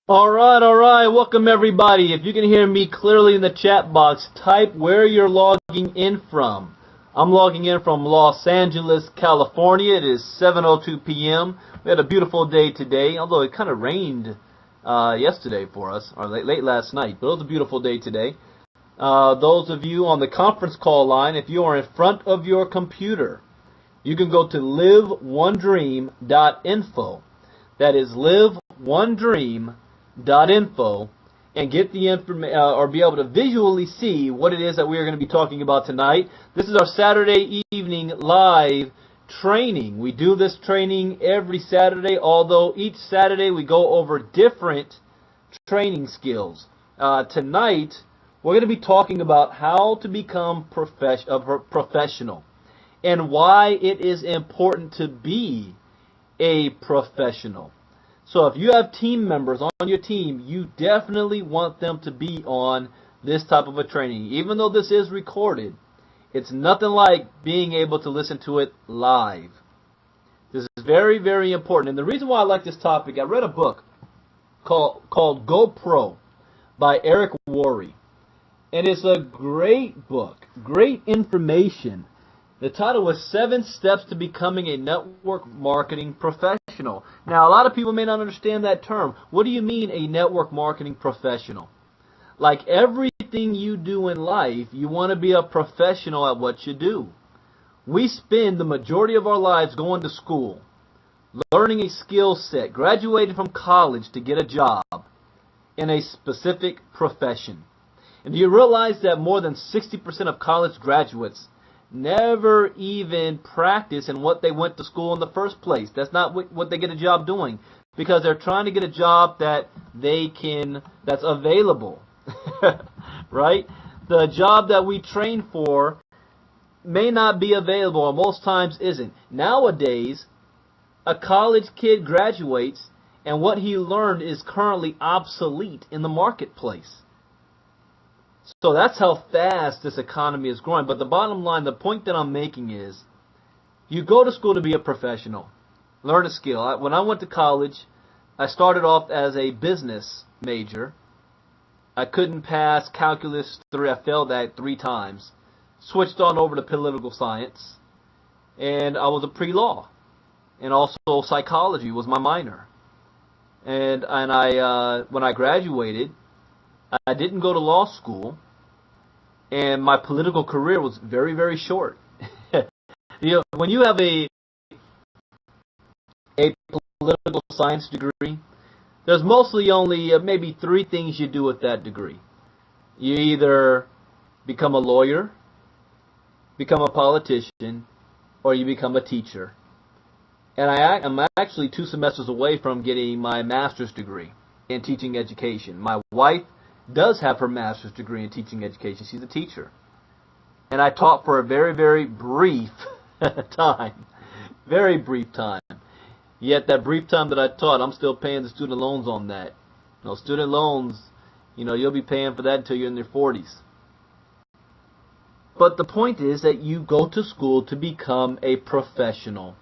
All right. Welcome everybody. If you can hear me clearly in the chat box, type where you're logging in from. I'm logging in from Los Angeles, California. It is 7:02 p.m. We had a beautiful day today, although it kind of rained yesterday for us, or late last night. But it was a beautiful day today. Those of you on the conference call line, if you are in front of your computer, you can go to liveonedream.info. That is liveonedream.info and get the information or be able to visually see what it is that we are going to be talking about tonight. This is our Saturday evening live training. We do this training every Saturday, although each Saturday we go over different training skills. Tonight we're going to be talking about how to become professional and why it is important to be a professional. So if you have team members on your team, you definitely want them to be on this type of a training. Even though this is recorded, it's nothing like being able to listen to it live. This is very, very important. And the reason why I like this topic, I read a book called Go Pro by Eric Worre. And it's a great book, great information. The title was 7 Steps to Becoming a Network Marketing Professional. Now, a lot of people may not understand that term. What do you mean a network marketing professional? Like everything you do in life, you want to be a professional at what you do. We spend the majority of our lives going to school, learning a skill set, graduating from college to get a job in a specific profession. And do you realize that more than 60% of college graduates never even practice in what they went to school in the first place? That's not what they get a job doing, because they're trying to get a job that's available. Right? The job that we train for may not be available, or most times isn't. Nowadays, a college kid graduates and what he learned is currently obsolete in the marketplace. So that's how fast this economy is growing. But the bottom line, the point that I'm making is, you go to school to be a professional, learn a skill. When I went to college, I started off as a business major. I couldn't pass calculus 3. I failed that 3 times. Switched on over to political science, and I was a pre-law, and also psychology was my minor. And I when I graduated, I didn't go to law school, and my political career was very, very short. When you have a political science degree, there's mostly only maybe 3 things you do with that degree. You either become a lawyer, become a politician, or you become a teacher. And I'm actually 2 semesters away from getting my master's degree in teaching education. My wife does have her master's degree in teaching education. She's a teacher. And I taught for a very, very brief time. Very brief time. Yet that brief time that I taught, I'm still paying the student loans on that. Student loans, you'll be paying for that until you're in your 40s. But the point is that you go to school to become a professional.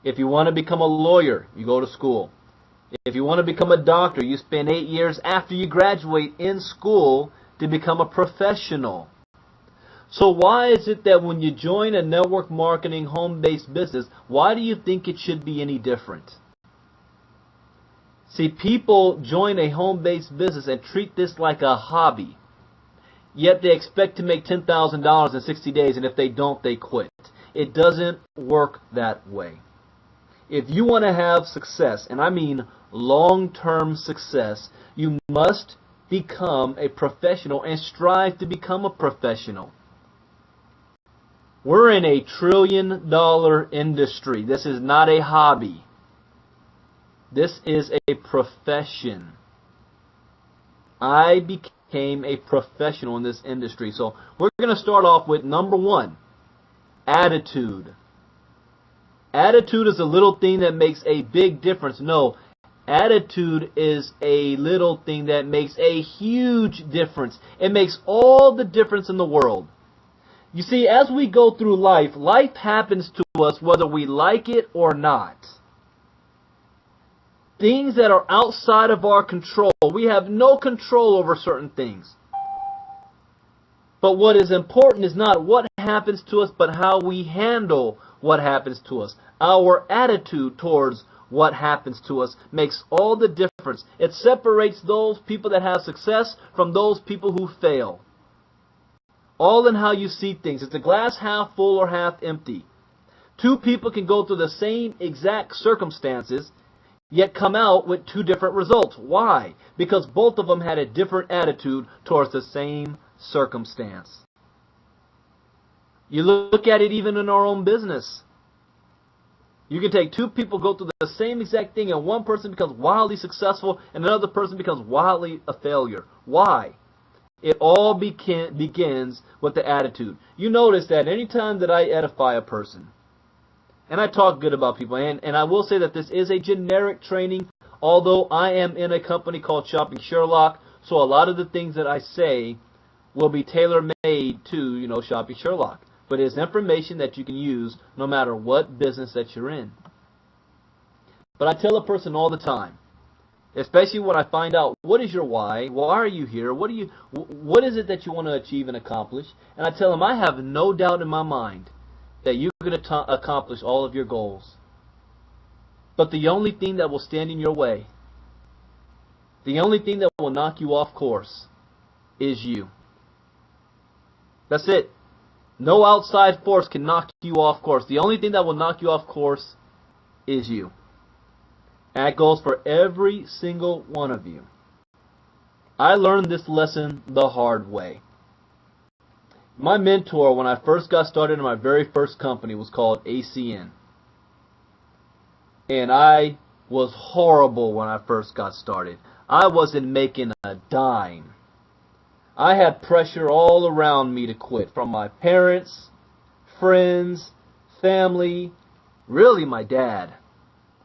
If you want to become a lawyer, you go to school. If you want to become a doctor, you spend 8 years after you graduate in school to become a professional. So why is it that when you join a network marketing home-based business, why do you think it should be any different? See, people join a home-based business and treat this like a hobby. Yet they expect to make $10,000 in 60 days, and if they don't, they quit. It doesn't work that way. If you want to have success, and I mean long-term success, you must become a professional and strive to become a professional. We're in a $1 trillion industry. This is not a hobby. This is a profession. I became a professional in this industry. So we're going to start off with number 1, attitude. Attitude is a little thing that makes a big difference. No, attitude is a little thing that makes a huge difference. It makes all the difference in the world. You see, as we go through life, life happens to us whether we like it or not. things that are outside of our control. We have no control over certain things. But what is important is not what happens to us, but how we handle what happens to us. Our attitude towards what happens to us makes all the difference. It separates those people that have success from those people who fail. All in how you see things. Is the glass half full or half empty? Two people can go through the same exact circumstances, yet come out with two different results. Why? Because both of them had a different attitude towards the same circumstance. You look at it even in our own business. You can take two people, go through the same exact thing, and one person becomes wildly successful and another person becomes wildly a failure. Why? It all begins with the attitude. You notice that anytime that I edify a person, and I talk good about people, and I will say that this is a generic training, although I am in a company called Sherlock, so a lot of the things that I say will be tailor-made to, Shopping Sherlock. But it's information that you can use no matter what business that you're in. But I tell a person all the time, especially when I find out, what is your why? Why are you here? What is it that you want to achieve and accomplish? And I tell them, I have no doubt in my mind that you're going to accomplish all of your goals. But the only thing that will stand in your way, the only thing that will knock you off course is you. That's it. No outside force can knock you off course. The only thing that will knock you off course is you. And that goes for every single one of you. I learned this lesson the hard way. My mentor, when I first got started in my very first company, was called ACN. And I was horrible when I first got started. I wasn't making a dime. I had pressure all around me to quit, from my parents, friends, family, really my dad.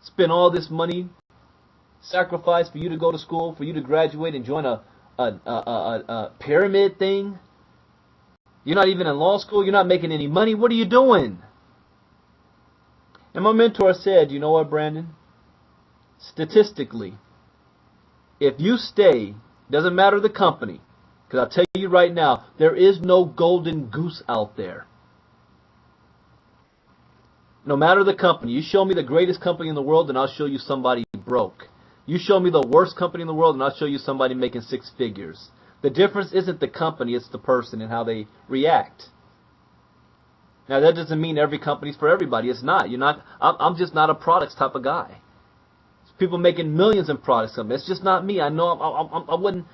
Spent all this money, sacrifice for you to go to school, for you to graduate and join a pyramid thing. You're not even in law school. You're not making any money. What are you doing? And my mentor said, you know what, Brandon? Statistically, if you stay, doesn't matter the company, because I'll tell you right now, there is no golden goose out there. No matter the company, you show me the greatest company in the world and I'll show you somebody broke. You show me the worst company in the world and I'll show you somebody making six figures. The difference isn't the company, it's the person and how they react. Now that doesn't mean every company's for everybody. It's not. I'm just not a products type of guy. People making millions in products. It's just not me. I know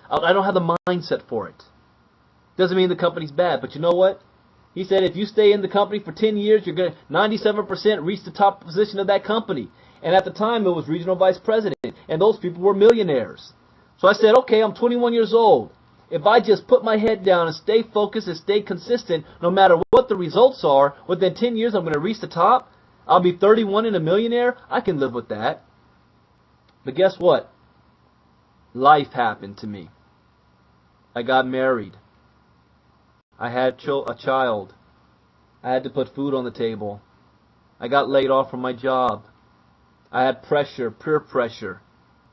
I don't have the mindset for it. Doesn't mean the company's bad, but you know what? He said if you stay in the company for 10 years, you're going to 97% reach the top position of that company. And at the time, it was regional vice president, and those people were millionaires. So I said, okay, I'm 21 years old. If I just put my head down and stay focused and stay consistent, no matter what the results are, within 10 years I'm going to reach the top. I'll be 31 and a millionaire. I can live with that. But guess what? Life happened to me. I got married. I had a child. I had to put food on the table. I got laid off from my job. I had pressure, peer pressure,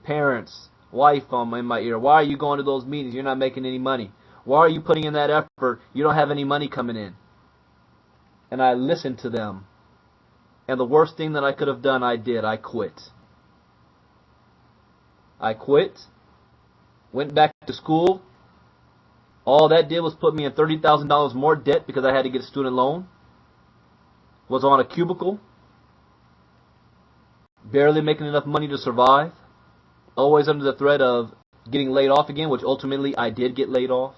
parents, wife in my ear. Why are you going to those meetings? You're not making any money. Why are you putting in that effort? You don't have any money coming in. And I listened to them. And the worst thing that I could have done, I did. I quit. I quit, went back to school. All that did was put me in $30,000 more debt because I had to get a student loan. Was on a cubicle, barely making enough money to survive. Always under the threat of getting laid off again, which ultimately I did get laid off.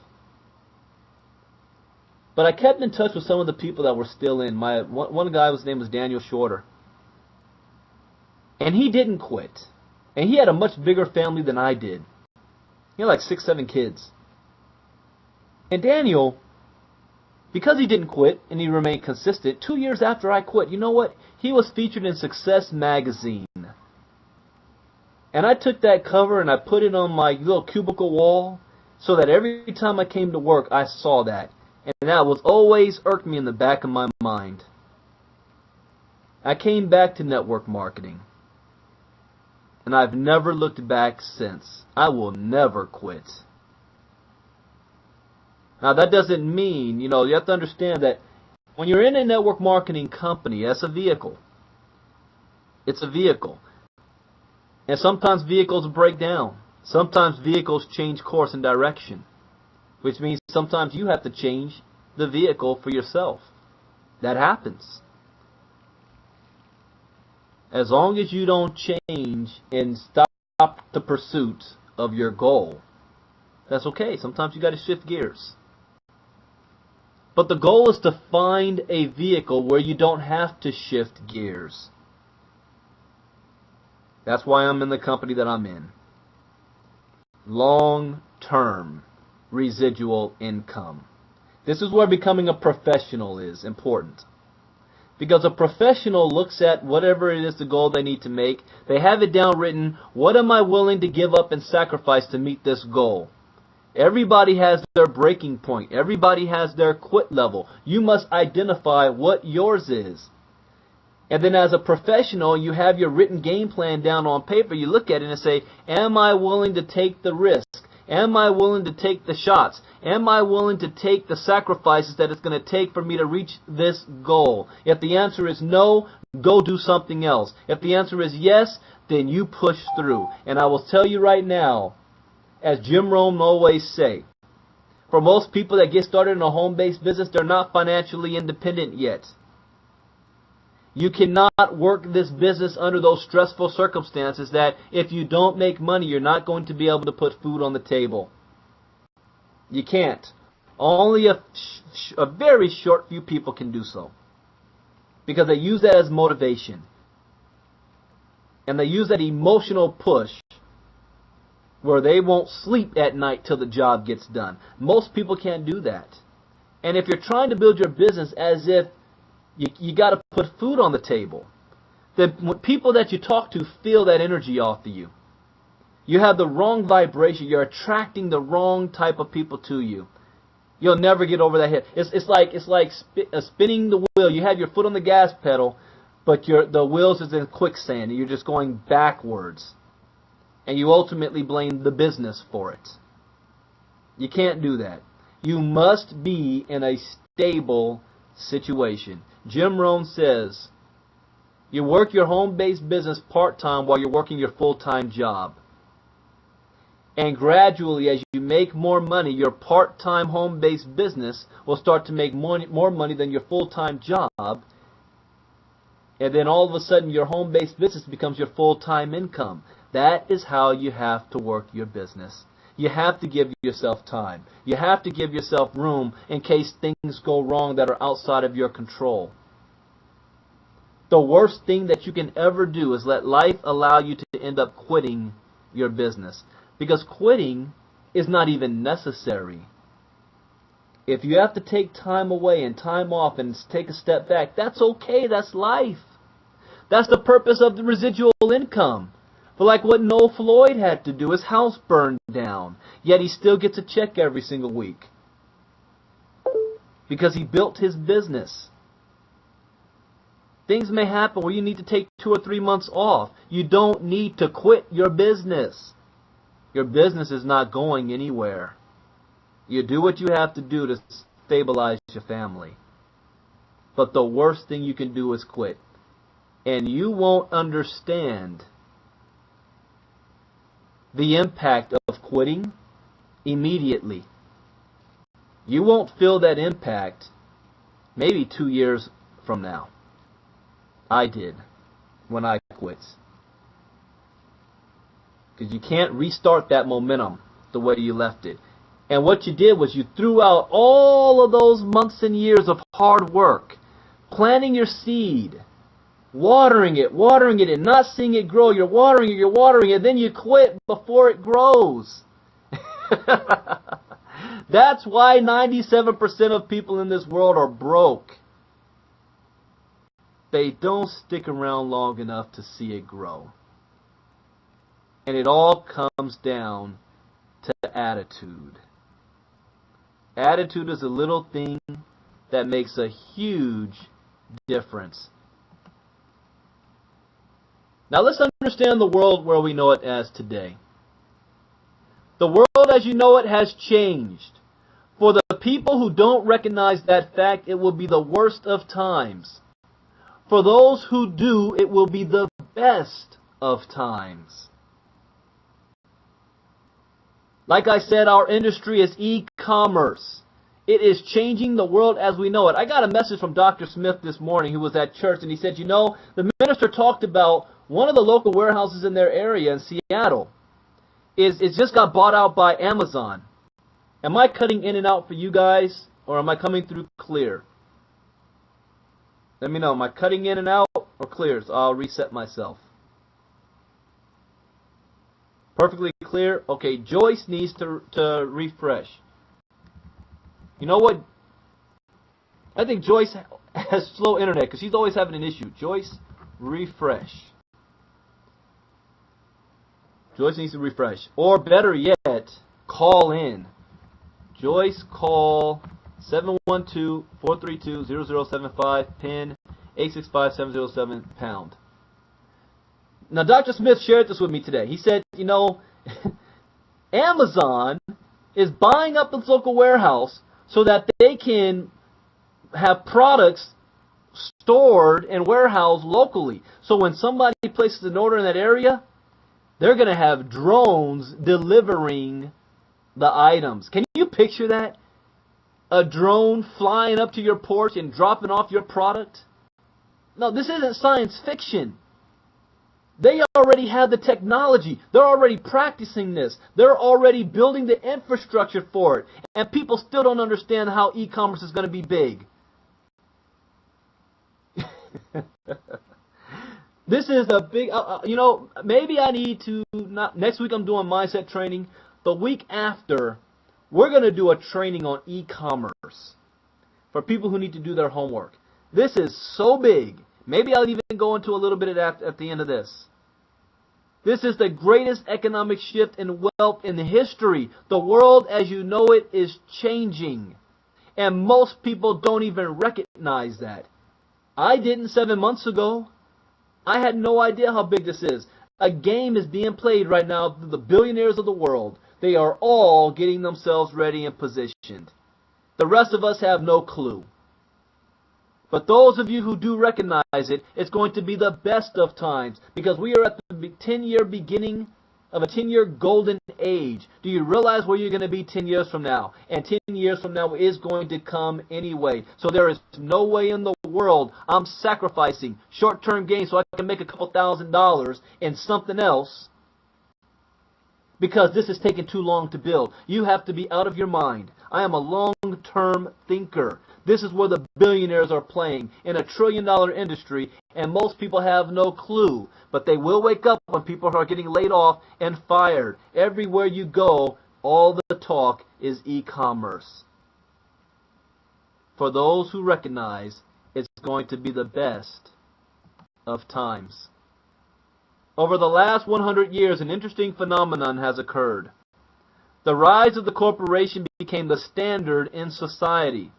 But I kept in touch with some of the people that were still in. One guy, his name was Daniel Shorter. And he didn't quit. And he had a much bigger family than I did. He had like 6, 7 kids. And Daniel, because he didn't quit and he remained consistent, 2 years after I quit, you know what? He was featured in Success magazine. And I took that cover and I put it on my little cubicle wall so that every time I came to work, I saw that. And that was always irked me in the back of my mind. I came back to network marketing. and I've never looked back since. I will never quit. Now, that doesn't mean, you have to understand that when you're in a network marketing company, that's a vehicle. It's a vehicle. And sometimes vehicles break down. Sometimes vehicles change course and direction, which means sometimes you have to change the vehicle for yourself. That happens. As long as you don't change and stop the pursuit of your goal, that's okay. Sometimes you got to shift gears. But the goal is to find a vehicle where you don't have to shift gears. That's why I'm in the company that I'm in. Long-term residual income. This is where becoming a professional is important. Because a professional looks at whatever it is the goal they need to make. They have it down written, what am I willing to give up and sacrifice to meet this goal? Everybody has their breaking point. Everybody has their quit level. You must identify what yours is. And then as a professional, you have your written game plan down on paper. You look at it and say, am I willing to take the risk? Am I willing to take the shots? Am I willing to take the sacrifices that it's going to take for me to reach this goal? If the answer is no, go do something else. If the answer is yes, then you push through. And I will tell you right now, as Jim Rohn always say, for most people that get started in a home-based business, they're not financially independent yet. You cannot work this business under those stressful circumstances that if you don't make money, you're not going to be able to put food on the table. You can't. Only a very short few people can do so. Because they use that as motivation. And they use that emotional push where they won't sleep at night till the job gets done. Most people can't do that. And if you're trying to build your business as if you got to put food on the table, then when people that you talk to feel that energy off of you. You have the wrong vibration. You're attracting the wrong type of people to you. You'll never get over that hit. It's like spinning the wheel. You have your foot on the gas pedal, but the wheels is in quicksand, and you're just going backwards. And you ultimately blame the business for it. You can't do that. You must be in a stable situation. Jim Rohn says, you work your home-based business part-time while you're working your full-time job. And gradually, as you make more money, your part-time home-based business will start to make more money than your full-time job. And then all of a sudden, your home-based business becomes your full-time income. That is how you have to work your business. You have to give yourself time. You have to give yourself room in case things go wrong that are outside of your control. The worst thing that you can ever do is let life allow you to end up quitting your business. Because quitting is not even necessary. If you have to take time away and time off and take a step back, that's okay. That's life. That's the purpose of the residual income. But like what Noel Floyd had to do, his house burned down. Yet he still gets a check every single week. Because he built his business. Things may happen where you need to take 2 or 3 months off. You don't need to quit your business. Your business is not going anywhere. You do what you have to do to stabilize your family. But the worst thing you can do is quit. And you won't understand the impact of quitting immediately. You won't feel that impact maybe 2 years from now. I did when I quit. Because you can't restart that momentum the way you left it. And what you did was you threw out all of those months and years of hard work, planting your seed, watering it, and not seeing it grow. You're watering it, then you quit before it grows. That's why 97% of people in this world are broke. They don't stick around long enough to see it grow. And it all comes down to attitude. Attitude is a little thing that makes a huge difference. Now let's understand the world where we know it as today. The world as you know it has changed. For the people who don't recognize that fact, it will be the worst of times. For those who do, it will be the best of times. Like I said, our industry is e-commerce. It is changing the world as we know it. I got a message from Dr. Smith this morning who was at church, and he said, you know, the minister talked about one of the local warehouses in their area in Seattle. It just got bought out by Amazon. Am I cutting in and out for you guys, or am I coming through clear? Let me know. Am I cutting in and out or clear? So I'll reset myself. Perfectly clear. Okay, Joyce needs to refresh. You know what? I think Joyce has slow internet because she's always having an issue. Joyce, refresh. Joyce needs to refresh. Or better yet, call in. Joyce, call 712-432-0075, PIN 865707#. Now, Dr. Smith shared this with me today. He said, you know, Amazon is buying up its local warehouse so that they can have products stored and warehoused locally. So when somebody places an order in that area, they're going to have drones delivering the items. Can you picture that? A drone flying up to your porch and dropping off your product? No, this isn't science fiction. They already have the technology. They're already practicing this. They're already building the infrastructure for it. And people still don't understand how e-commerce is going to be big. This is a big, you know, maybe I need to, next week I'm doing mindset training. The week after, we're going to do a training on e-commerce for people who need to do their homework. This is so big. Maybe I'll even go into a little bit of that at the end of this. This is the greatest economic shift in wealth in history. The world as you know it is changing. And most people don't even recognize that. I didn't 7 months ago. I had no idea how big this is. A game is being played right now through the billionaires of the world. They are all getting themselves ready and positioned. The rest of us have no clue. But those of you who do recognize it, it's going to be the best of times because we are at the 10-year beginning of a 10-year golden age. Do you realize where you're going to be 10 years from now? And 10 years from now is going to come anyway. So there is no way in the world I'm sacrificing short-term gains so I can make a couple $1,000s in something else because this is taking too long to build. You have to be out of your mind. I am a long-term thinker. This is where the billionaires are playing in a $1 trillion industry, and most people have no clue. But they will wake up when people are getting laid off and fired. Everywhere you go, all the talk is e-commerce. For those who recognize, it's going to be the best of times. Over the last 100 years, an interesting phenomenon has occurred. The rise of the corporation became the standard in society.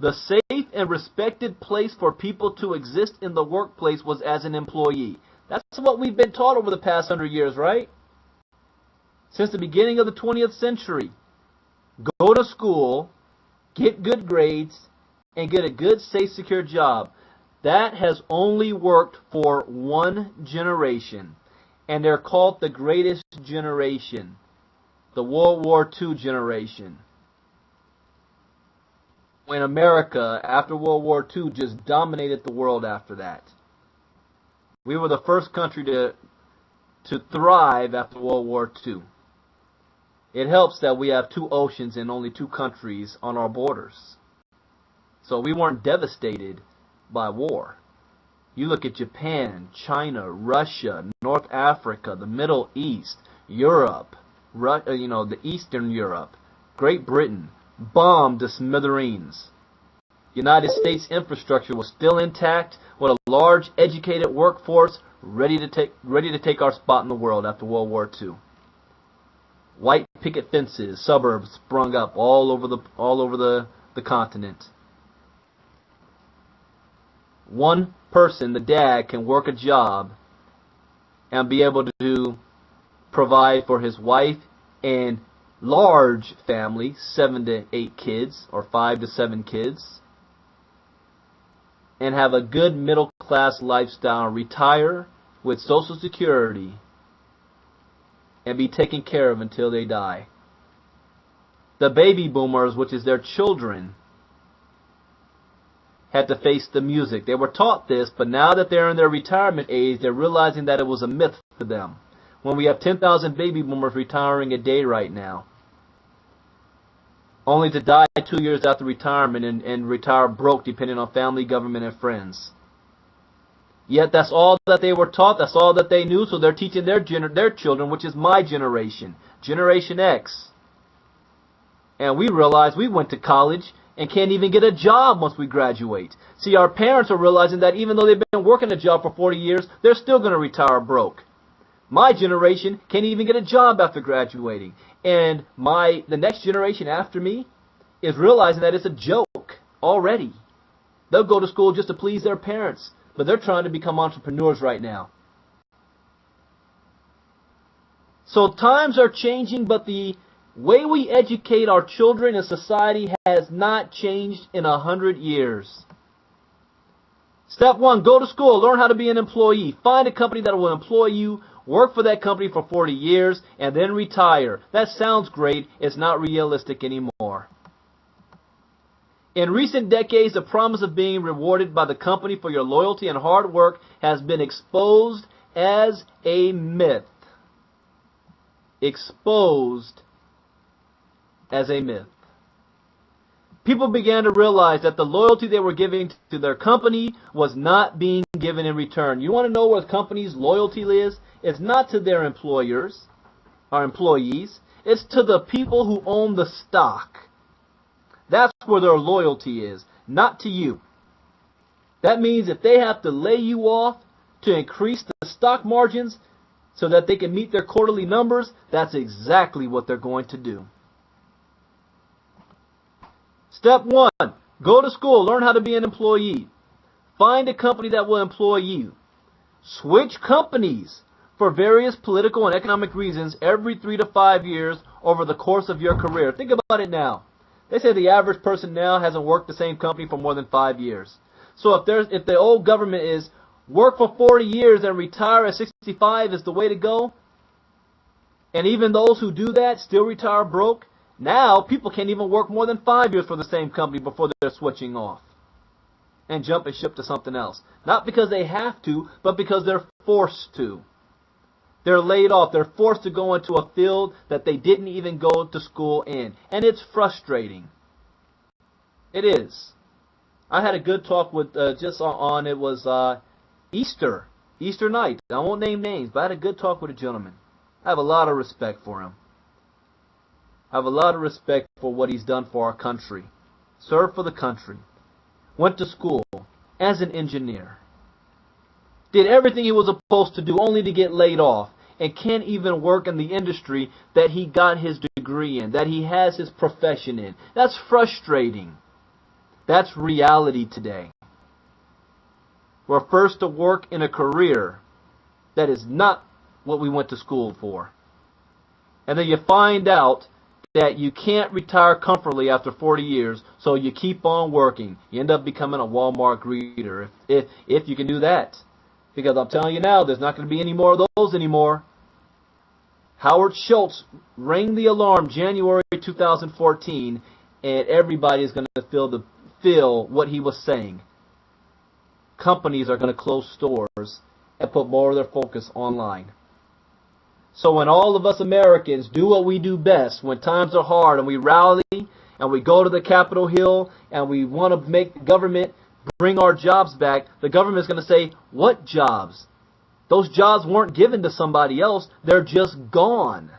The safe and respected place for people to exist in the workplace was as an employee. That's what we've been taught over the past 100 years, right? Since the beginning of the 20th century. Go to school, get good grades, and get a good, safe, secure job. That has only worked for one generation. And they're called the greatest generation. The World War II generation. When America, after World War II, just dominated the world after that. We were the first country to thrive after World War II. It helps that we have 2 oceans and only 2 countries on our borders. So we weren't devastated by war. You look at Japan, China, Russia, North Africa, the Middle East, Europe, the Eastern Europe, Great Britain, bombed to smithereens. United States infrastructure was still intact with a large educated workforce ready to take our spot in the world after World War II. White picket fences, suburbs sprung up all over the continent. one person, the dad, can work a job and be able to provide for his wife and large family, 7 to 8 kids or 5 to 7 kids, and have a good middle class lifestyle, retire with Social Security, and be taken care of until they die. The baby boomers, which is their children, had to face the music. They were taught this, but now that they're in their retirement age, they're realizing that it was a myth to them. When we have 10,000 baby boomers retiring a day right now, only to die 2 years after retirement and retire broke, depending on family, government, and friends. Yet that's all that they were taught, that's all that they knew, so they're teaching their children, which is my generation, Generation X. And we realize we went to college and can't even get a job once we graduate. See, our parents are realizing that even though they've been working a job for 40 years, they're still going to retire broke. My generation can't even get a job after graduating. And the next generation after me is realizing that it's a joke already. They'll go to school just to please their parents, but they're trying to become entrepreneurs right now. So times are changing, but the way we educate our children in society has not changed in 100 years. Step 1, go to school, learn how to be an employee. Find a company that will employ you, work for that company for 40 years, and then retire. That sounds great. It's not realistic anymore. In recent decades, the promise of being rewarded by the company for your loyalty and hard work has been exposed as a myth. Exposed as a myth. People began to realize that the loyalty they were giving to their company was not being given in return. You want to know where the company's loyalty is? It's not to their employers or employees. It's to the people who own the stock. That's where their loyalty is, not to you. That means if they have to lay you off to increase the stock margins so that they can meet their quarterly numbers, that's exactly what they're going to do. Step 1, go to school, learn how to be an employee. Find a company that will employ you. Switch companies for various political and economic reasons every 3 to 5 years over the course of your career. Think about it now. They say the average person now hasn't worked the same company for more than 5 years. So if the old government is work for 40 years and retire at 65 is the way to go, and even those who do that still retire broke, now people can't even work more than 5 years for the same company before they're switching off and jumping ship to something else. Not because they have to, but because they're forced to. They're laid off. They're forced to go into a field that they didn't even go to school in. And it's frustrating. It is. I had a good talk with, Easter night. I won't name names, but I had a good talk with a gentleman. I have a lot of respect for him. I have a lot of respect for what he's done for our country. Served for the country. Went to school as an engineer. Did everything he was supposed to do only to get laid off and can't even work in the industry that he got his degree in, that he has his profession in. That's frustrating. That's reality today. We're first to work in a career that is not what we went to school for. And then you find out that you can't retire comfortably after 40 years, so you keep on working. You end up becoming a Walmart greeter, if you can do that. Because I'm telling you now, there's not going to be any more of those anymore. Howard Schultz rang the alarm January 2014, and everybody is going to feel what he was saying. Companies are going to close stores and put more of their focus online. So when all of us Americans do what we do best, when times are hard and we rally and we go to the Capitol Hill and we want to make the government bring our jobs back, the government is going to say, what jobs? Those jobs weren't given to somebody else. They're just gone.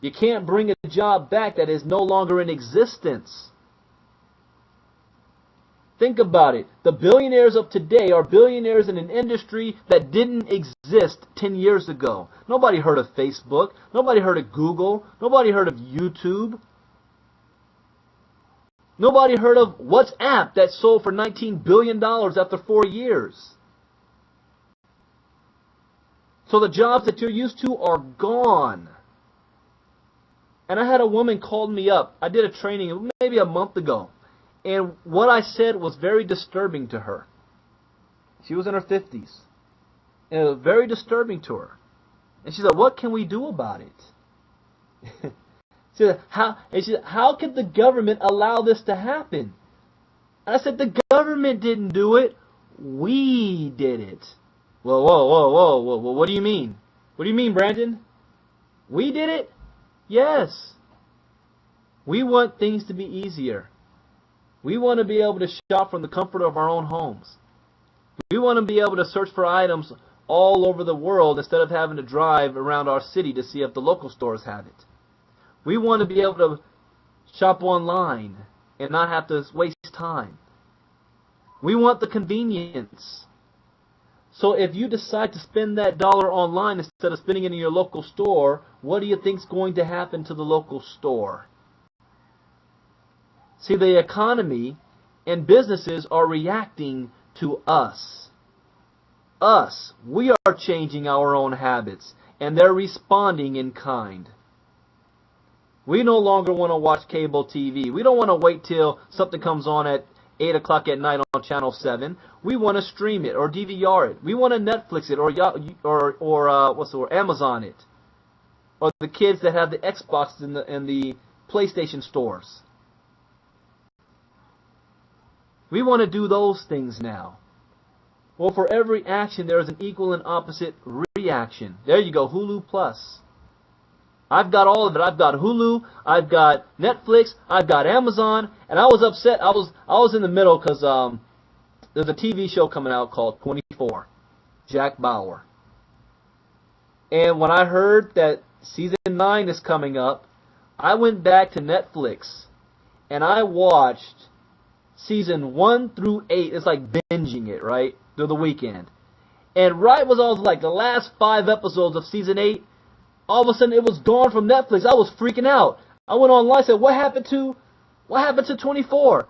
You can't bring a job back that is no longer in existence. Think about it. The billionaires of today are billionaires in an industry that didn't exist 10 years ago. Nobody heard of Facebook. Nobody heard of Google. Nobody heard of YouTube. Nobody heard of WhatsApp that sold for $19 billion after 4 years. So the jobs that you're used to are gone. And I had a woman call me up. I did a training maybe a month ago. And what I said was very disturbing to her. She was in her 50s. And it was very disturbing to her. And she said, what can we do about it? She said, how could the government allow this to happen? And I said, the government didn't do it. We did it. Whoa, whoa, whoa, whoa, whoa, whoa. What do you mean? What do you mean, Brandon? We did it? Yes. We want things to be easier. We want to be able to shop from the comfort of our own homes. We want to be able to search for items all over the world instead of having to drive around our city to see if the local stores have it. We want to be able to shop online and not have to waste time. We want the convenience. So if you decide to spend that dollar online instead of spending it in your local store, what do you think is going to happen to the local store? See, the economy and businesses are reacting to us. Us. We are changing our own habits, and they're responding in kind. We no longer want to watch cable TV. We don't want to wait till something comes on at 8 o'clock at night on Channel 7. We want to stream it or DVR it. We want to Netflix it or Amazon it. Or the kids that have the Xbox and the PlayStation stores. We want to do those things now. Well, for every action, there is an equal and opposite reaction. There you go, Hulu Plus. I've got all of it. I've got Hulu, I've got Netflix, I've got Amazon, and I was upset. I was in the middle because there's a TV show coming out called 24, Jack Bauer. And when I heard that season 9 is coming up, I went back to Netflix and I watched season 1 through 8. It's like binging it, right, through the weekend. And right was all like the last 5 episodes of season 8. All of a sudden, it was gone from Netflix. I was freaking out. I went online and said, what happened to 24?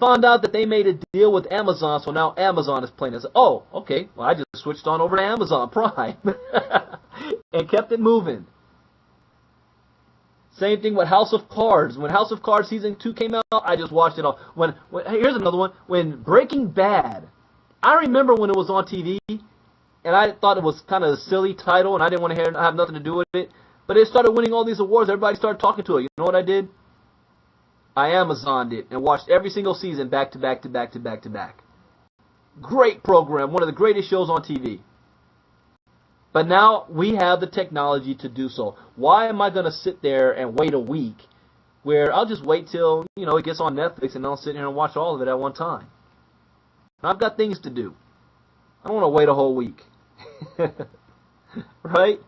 Found out that they made a deal with Amazon, so now Amazon is playing. I said, oh, okay. Well, I just switched on over to Amazon Prime and kept it moving. Same thing with House of Cards. When House of Cards Season 2 came out, I just watched it all. Here's another one. When Breaking Bad, I remember when it was on TV, and I thought it was kind of a silly title, and I didn't want to have nothing to do with it. But it started winning all these awards. Everybody started talking to it. You know what I did? I Amazoned it and watched every single season back to back to back to back to back. Great program. One of the greatest shows on TV. But now we have the technology to do so. Why am I going to sit there and wait a week where I'll just wait till, it gets on Netflix and I'll sit here and watch all of it at one time? And I've got things to do. I don't want to wait a whole week. Right?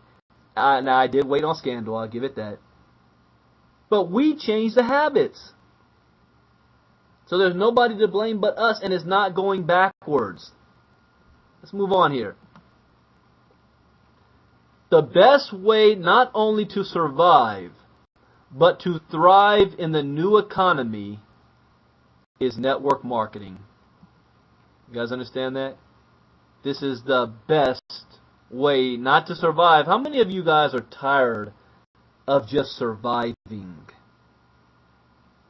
Now, I did wait on Scandal. I'll give it that. But we changed the habits. So there's nobody to blame but us, and it's not going backwards. Let's move on here. The best way not only to survive, but to thrive in the new economy is network marketing. You guys understand that? This is the best way not to survive. How many of you guys are tired of just surviving?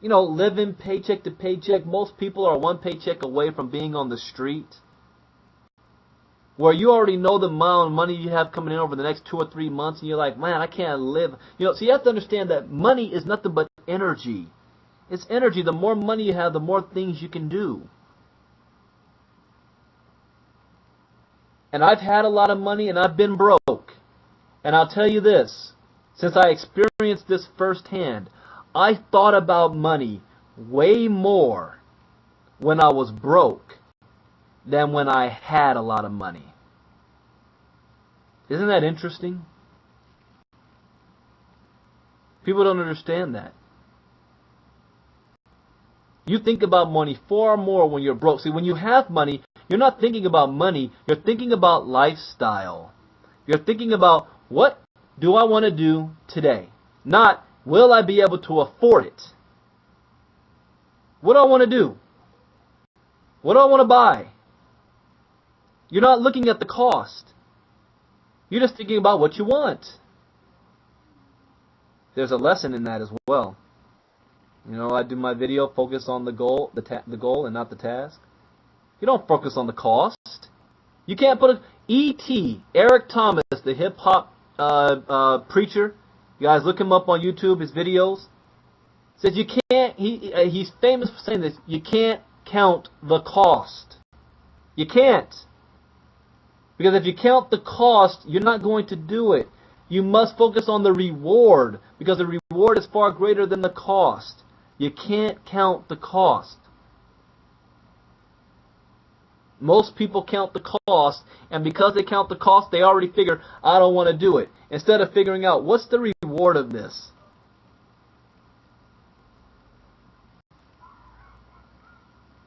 Living paycheck to paycheck. Most people are one paycheck away from being on the street, where you already know the amount of money you have coming in over the next 2 or 3 months, and you're like, man, I can't live. So you have to understand that money is nothing but energy. It's energy. The more money you have, the more things you can do. And I've had a lot of money, and I've been broke. And I'll tell you this, since I experienced this firsthand, I thought about money way more when I was broke than when I had a lot of money. Isn't that interesting? People don't understand that. You think about money far more when you're broke. See, when you have money, you're not thinking about money. You're thinking about lifestyle. You're thinking about, what do I want to do today? Not, will I be able to afford it? What do I want to do? What do I want to buy? You're not looking at the cost. You're just thinking about what you want. There's a lesson in that as well. You know, I do my video, focus on the goal, the goal and not the task. You don't focus on the cost. You can't put E.T., Eric Thomas, the hip-hop preacher. You guys look him up on YouTube, his videos. Says you can't, he's famous for saying this, you can't count the cost. You can't. Because if you count the cost, you're not going to do it. You must focus on the reward, because the reward is far greater than the cost. You can't count the cost. Most people count the cost, and because they count the cost, they already figure, I don't want to do it. Instead of figuring out, what's the reward of this?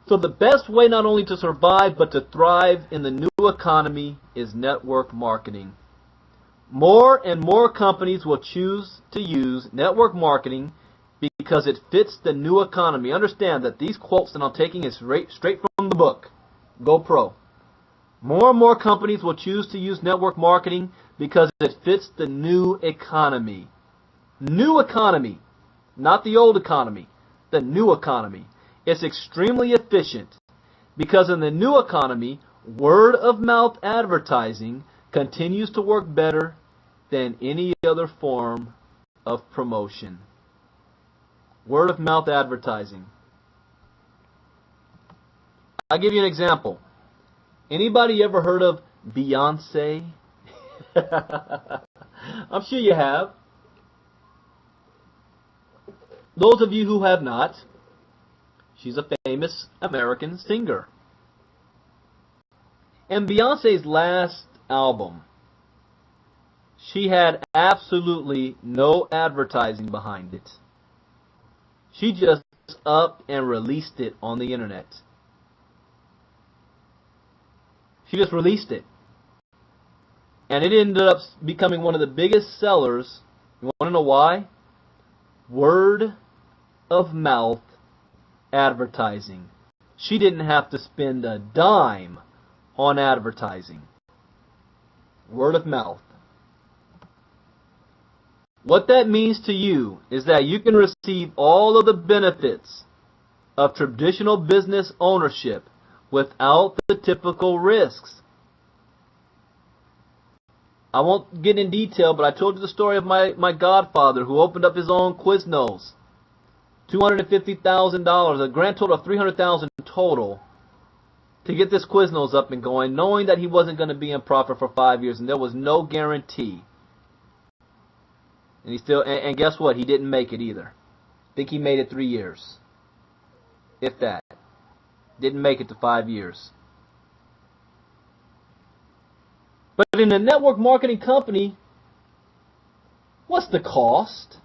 So the best way not only to survive, but to thrive in the new economy is network marketing. More and more companies will choose to use network marketing because it fits the new economy. Understand that these quotes that I'm taking is straight from the book. GoPro. More and more companies will choose to use network marketing because it fits the new economy. New economy, not the old economy, the new economy. It's extremely efficient because in the new economy, word of mouth advertising continues to work better than any other form of promotion. Word of mouth advertising. I'll give you an example. Anybody ever heard of Beyonce? I'm sure you have. Those of you who have not, she's a famous American singer. And Beyonce's last album, she had absolutely no advertising behind it. She just up and released it on the internet. She just released it. And it ended up becoming one of the biggest sellers. You want to know why? Word of mouth advertising. She didn't have to spend a dime on advertising. Word of mouth. What that means to you is that you can receive all of the benefits of traditional business ownership without the typical risks. I won't get in detail, but I told you the story of my godfather who opened up his own Quiznos. $250,000, a grand total of $300,000 total, to get this Quiznos up and going, knowing that he wasn't going to be in profit for 5 years, and there was no guarantee. And he still, and guess what? He didn't make it either. I think he made it 3 years, if that. Didn't make it to 5 years. But in a network marketing company, what's the cost?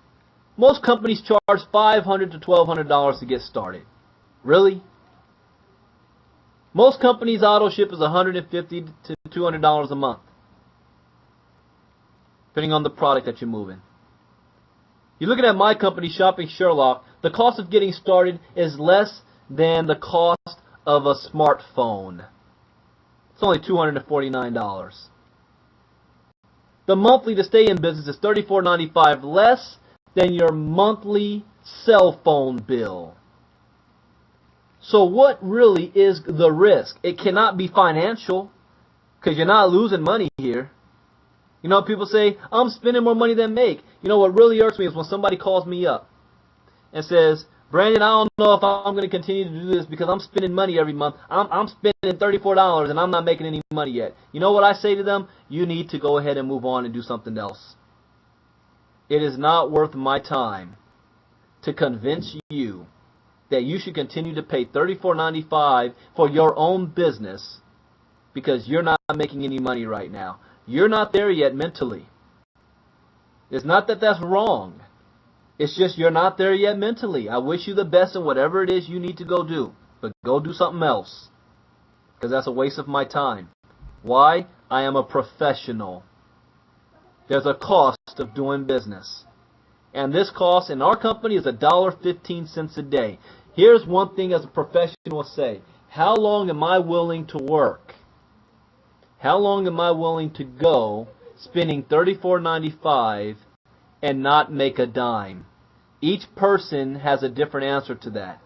Most companies charge $500 to $1,200 to get started. Really? Most companies' auto ship is $150 to $200 a month, depending on the product that you're moving. You're looking at my company, Shopping Sherlock. The cost of getting started is less than the cost of a smartphone. It's only $249. The monthly to stay in business is $34.95, less than your monthly cell phone bill. So what really is the risk? It cannot be financial, because you're not losing money here. You know, people say, I'm spending more money than make. You know, what really irks me is when somebody calls me up and says, Brandon, I don't know if I'm going to continue to do this because I'm spending money every month. I'm spending $34 and I'm not making any money yet. You know what I say to them? You need to go ahead and move on and do something else. It is not worth my time to convince you that you should continue to pay $34.95 for your own business because you're not making any money right now. You're not there yet mentally. It's not that that's wrong. It's just you're not there yet mentally. I wish you the best in whatever it is you need to go do. But go do something else. Because that's a waste of my time. Why? I am a professional. There's a cost of doing business. And this cost in our company is $1.15 a day. Here's one thing as a professional will say. How long am I willing to work? How long am I willing to go spending $34.95 and not make a dime? Each person has a different answer to that.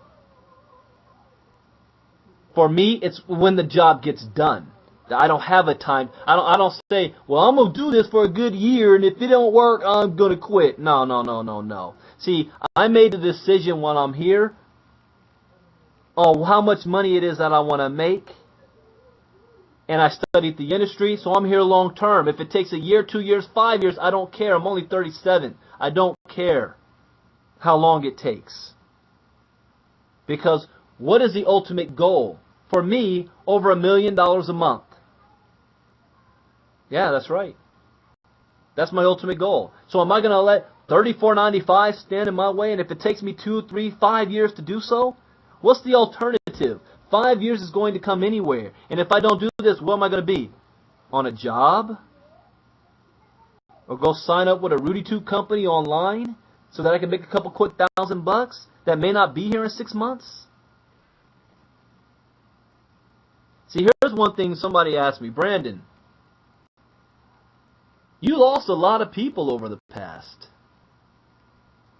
For me, it's when the job gets done. I don't have a time. I don't say, well, I'm going to do this for a good year, and if it don't work, I'm going to quit. No. See, I made a decision when I'm here on how much money it is that I want to make. And I studied the industry, so I'm here long term. If it takes a year, 2 years, 5 years, I don't care. I'm only 37. I don't care how long it takes. Because what is the ultimate goal? For me, over $1 million a month. Yeah, that's right. That's my ultimate goal. So am I going to let $34.95 stand in my way? And if it takes me 2, 3, 5 years to do so, what's the alternative? 5 years is going to come anywhere. And if I don't do this, where am I going to be? On a job? Or go sign up with a Rudy Tube company online so that I can make a couple quick $1,000 that may not be here in 6 months? See, here's one thing somebody asked me. Brandon, you lost a lot of people over the past.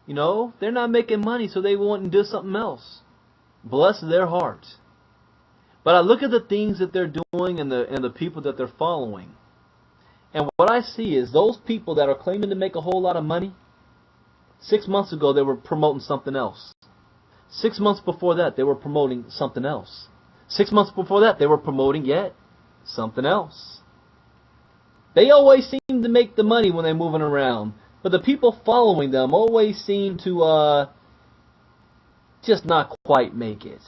You know, they're not making money, so they went and did something else. Bless their heart. But I look at the things that they're doing and the people that they're following. And what I see is those people that are claiming to make a whole lot of money, 6 months ago they were promoting something else. 6 months before that they were promoting something else. 6 months before that they were promoting yet something else. They always seem to make the money when they're moving around. But the people following them always seem to just not quite make it.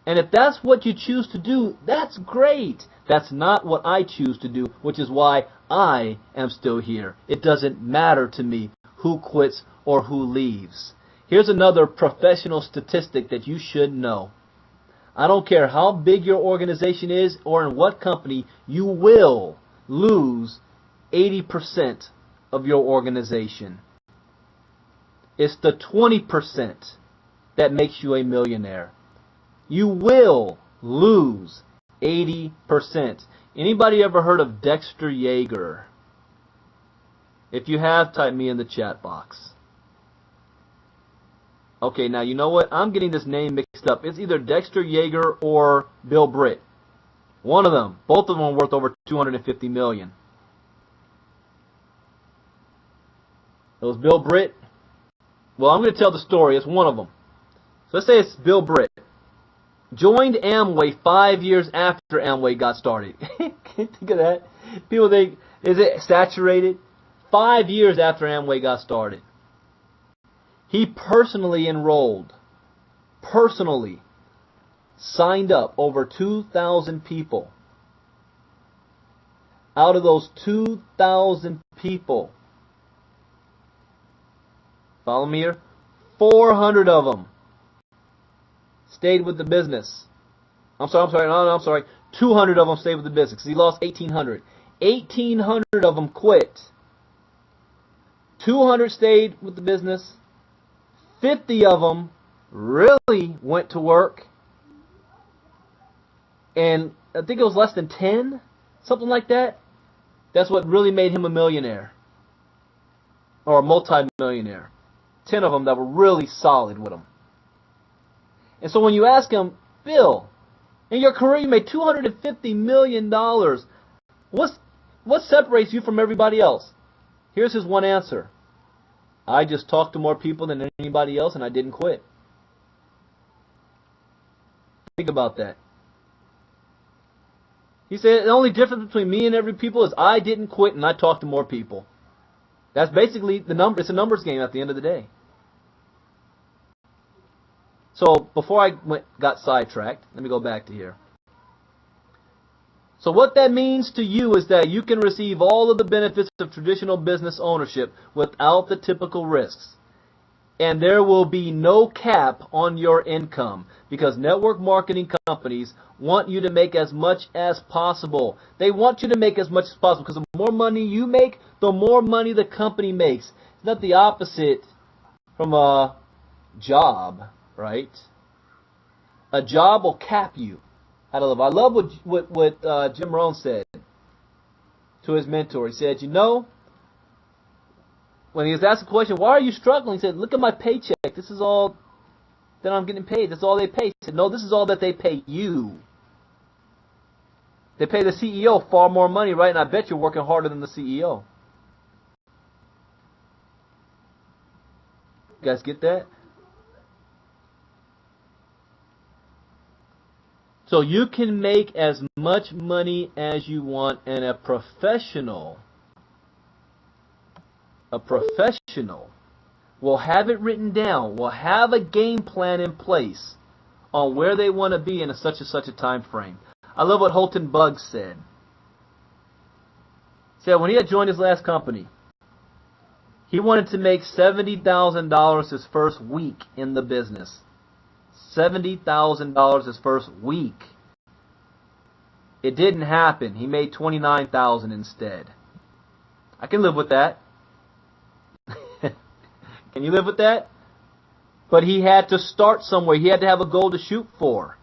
And if that's what you choose to do, that's great. That's not what I choose to do, which is why I am still here. It doesn't matter to me who quits or who leaves. Here's another professional statistic that you should know. I don't care how big your organization is or in what company, you will lose 80% of your organization. It's the 20% that makes you a millionaire. You will lose 80%. Anybody ever heard of Dexter Yeager? If you have, type me in the chat box. Okay, now you know what? I'm getting this name mixed up. It's either Dexter Yeager or Bill Britt. One of them. Both of them are worth over $250 million. It was Bill Britt. Well, I'm going to tell the story. It's one of them. So let's say it's Bill Britt. Joined Amway 5 years after Amway got started. Think of that. People think, is it saturated? 5 years after Amway got started. He personally enrolled, signed up over 2,000 people. Out of those 2,000 people, follow me here, 400 of them stayed with the business. I'm sorry. 200 of them stayed with the business because he lost 1,800. 1,800 of them quit. 200 stayed with the business. 50 of them really went to work. And I think it was less than 10, something like that. That's what really made him a millionaire. Or a multi-millionaire. 10 of them that were really solid with him. And so when you ask him, Bill, in your career you made $250 million. What separates you from everybody else? Here's his one answer. I just talked to more people than anybody else and I didn't quit. Think about that. He said the only difference between me and every people is I didn't quit and I talked to more people. That's basically the number. It's a numbers game at the end of the day. So before I got sidetracked, let me go back to here. So what that means to you is that you can receive all of the benefits of traditional business ownership without the typical risks. And there will be no cap on your income because network marketing companies want you to make as much as possible. They want you to make as much as possible because the more money you make, the more money the company makes. It's not the opposite from a job. right? A job will cap you how to live. I love what Jim Rohn said to his mentor. He said, when he was asked the question, why are you struggling? He said, look at my paycheck. This is all that I'm getting paid. That's all they pay. He said, no, this is all that they pay you. They pay the CEO far more money, right? And I bet you're working harder than the CEO. You guys get that? So you can make as much money as you want, and a professional will have it written down, will have a game plan in place on where they want to be in such and such a time frame. I love what Holton Buggs said. He said when he had joined his last company, he wanted to make $70,000 his first week in the business. $70,000 his first week. It didn't happen. He made $29,000 instead. I can live with that. Can you live with that? But he had to start somewhere. He had to have a goal to shoot for.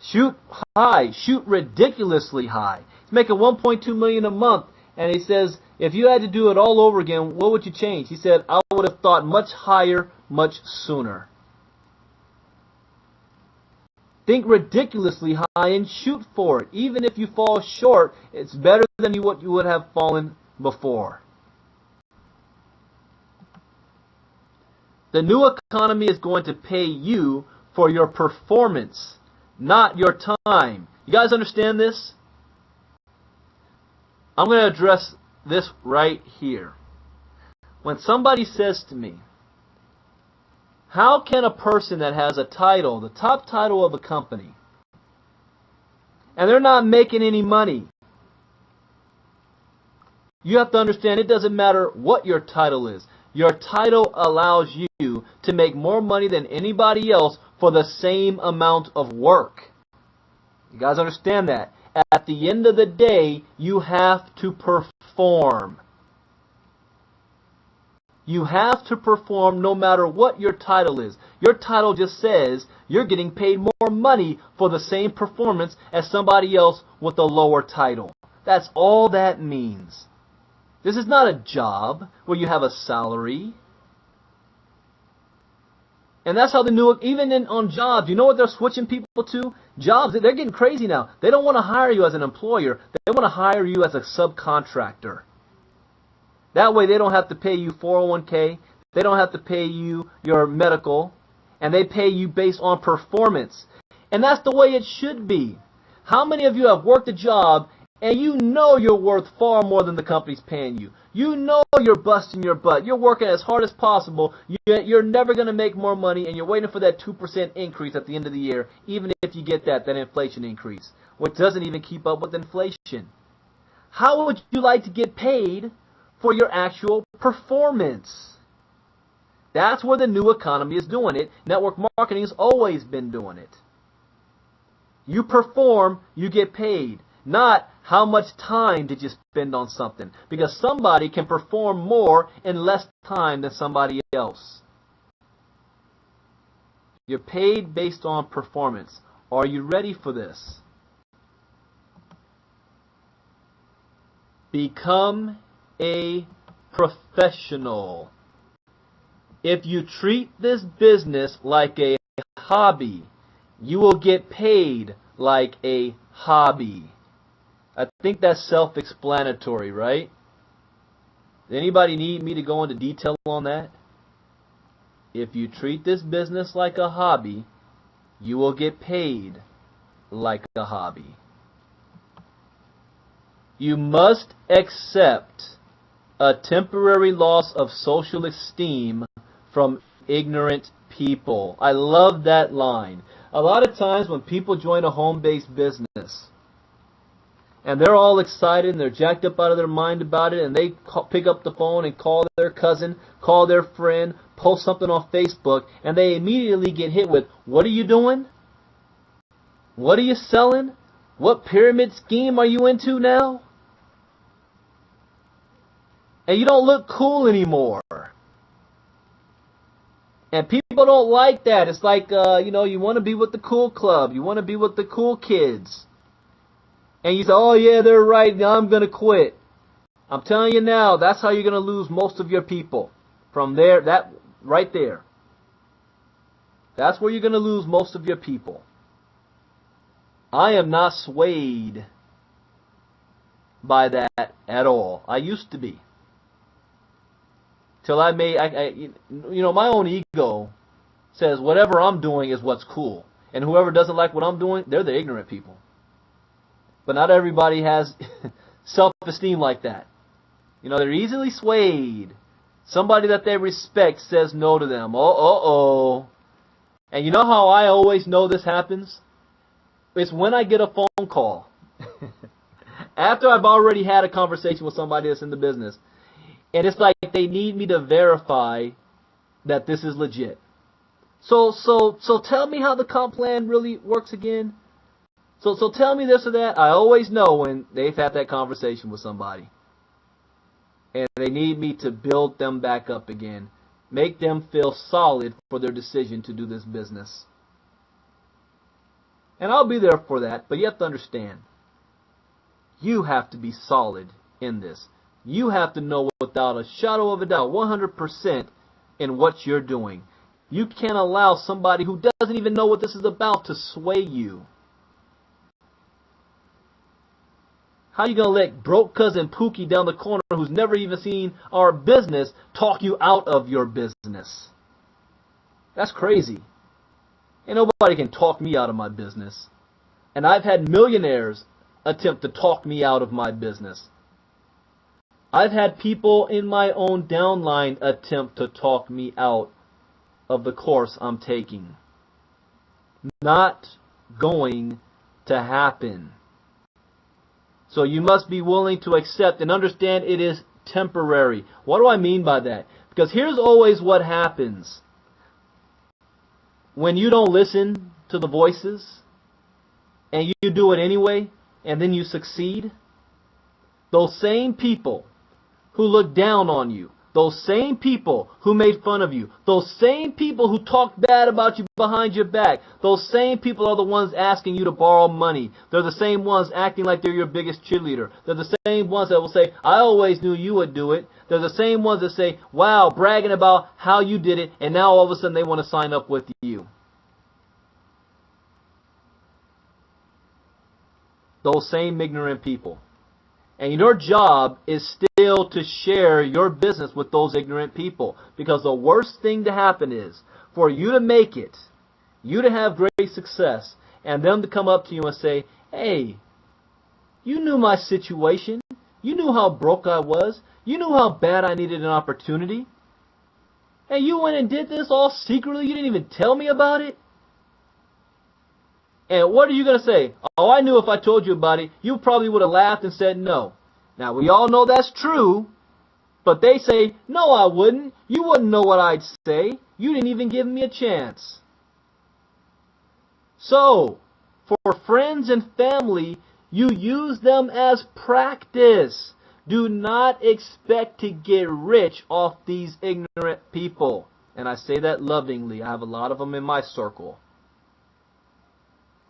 Shoot high. Shoot ridiculously high. He's making $1.2 million a month. And he says, if you had to do it all over again, what would you change? He said, I would have thought much higher, much sooner. Think ridiculously high and shoot for it. Even if you fall short, it's better than what you would have fallen before. The new economy is going to pay you for your performance, not your time. You guys understand this? I'm going to address this right here. When somebody says to me, how can a person that has a title, the top title of a company, and they're not making any money? You have to understand it doesn't matter what your title is. Your title allows you to make more money than anybody else for the same amount of work. You guys understand that? At the end of the day, you have to perform. You have to perform no matter what your title is. Your title just says you're getting paid more money for the same performance as somebody else with a lower title. That's all that means. This is not a job where you have a salary. And that's how even on jobs, you know what they're switching people to? Jobs, they're getting crazy now. They don't want to hire you as an employer. They want to hire you as a subcontractor. That way they don't have to pay you 401k. They don't have to pay you your medical. And they pay you based on performance. And that's the way it should be. How many of you have worked a job and you know you're worth far more than the company's paying you? You know you're busting your butt. You're working as hard as possible. You're never going to make more money, and you're waiting for that 2% increase at the end of the year, even if you get that inflation increase, which doesn't even keep up with inflation. How would you like to get paid for your actual performance? That's where the new economy is doing it. Network marketing has always been doing it. You perform, you get paid. Not how much time did you spend on something. Because somebody can perform more in less time than somebody else. You're paid based on performance. Are you ready for this? Become a professional. If you treat this business like a hobby, you will get paid like a hobby. I think that's self-explanatory, right? Anybody need me to go into detail on that? If you treat this business like a hobby, you will get paid like a hobby. You must accept a temporary loss of social esteem from ignorant people. I love that line. A lot of times when people join a home-based business, and they're all excited and they're jacked up out of their mind about it, and they pick up the phone and call their cousin, call their friend, post something on Facebook, and they immediately get hit with, what are you doing? What are you selling? What pyramid scheme are you into now? And you don't look cool anymore. And people don't like that. It's like, you want to be with the cool club. You want to be with the cool kids. And you say, oh yeah, they're right, now I'm going to quit. I'm telling you now, that's how you're going to lose most of your people. From there, that right there. That's where you're going to lose most of your people. I am not swayed by that at all. I used to be. Till I made, my own ego says whatever I'm doing is what's cool. And whoever doesn't like what I'm doing, they're the ignorant people. But not everybody has self-esteem like that. They're easily swayed. Somebody that they respect says no to them. And you know how I always know this happens? It's when I get a phone call. After I've already had a conversation with somebody that's in the business. And it's like they need me to verify that this is legit. So tell me how the comp plan really works again. So tell me this or that. I always know when they've had that conversation with somebody. And they need me to build them back up again. Make them feel solid for their decision to do this business. And I'll be there for that. But you have to understand. You have to be solid in this. You have to know without a shadow of a doubt, 100% in what you're doing. You can't allow somebody who doesn't even know what this is about to sway you. How are you going to let broke cousin Pookie down the corner who's never even seen our business talk you out of your business? That's crazy. Ain't nobody can talk me out of my business. And I've had millionaires attempt to talk me out of my business. I've had people in my own downline attempt to talk me out of the course I'm taking. Not going to happen. So you must be willing to accept and understand it is temporary. What do I mean by that? Because here's always what happens. When you don't listen to the voices, and you do it anyway, and then you succeed, those same people who look down on you, those same people who made fun of you, those same people who talked bad about you behind your back, those same people are the ones asking you to borrow money. They're the same ones acting like they're your biggest cheerleader. They're the same ones that will say, I always knew you would do it. They're the same ones that say, wow, bragging about how you did it, and now all of a sudden they want to sign up with you. Those same ignorant people. And your job is still to share your business with those ignorant people. Because the worst thing to happen is for you to make it, you to have great success, and them to come up to you and say, hey, you knew my situation. You knew how broke I was. You knew how bad I needed an opportunity. And you went and did this all secretly. You didn't even tell me about it. And what are you going to say? Oh, I knew if I told you about it, you probably would have laughed and said no. Now, we all know that's true, but they say, no, I wouldn't. You wouldn't know what I'd say. You didn't even give me a chance. So, for friends and family, you use them as practice. Do not expect to get rich off these ignorant people. And I say that lovingly. I have a lot of them in my circle.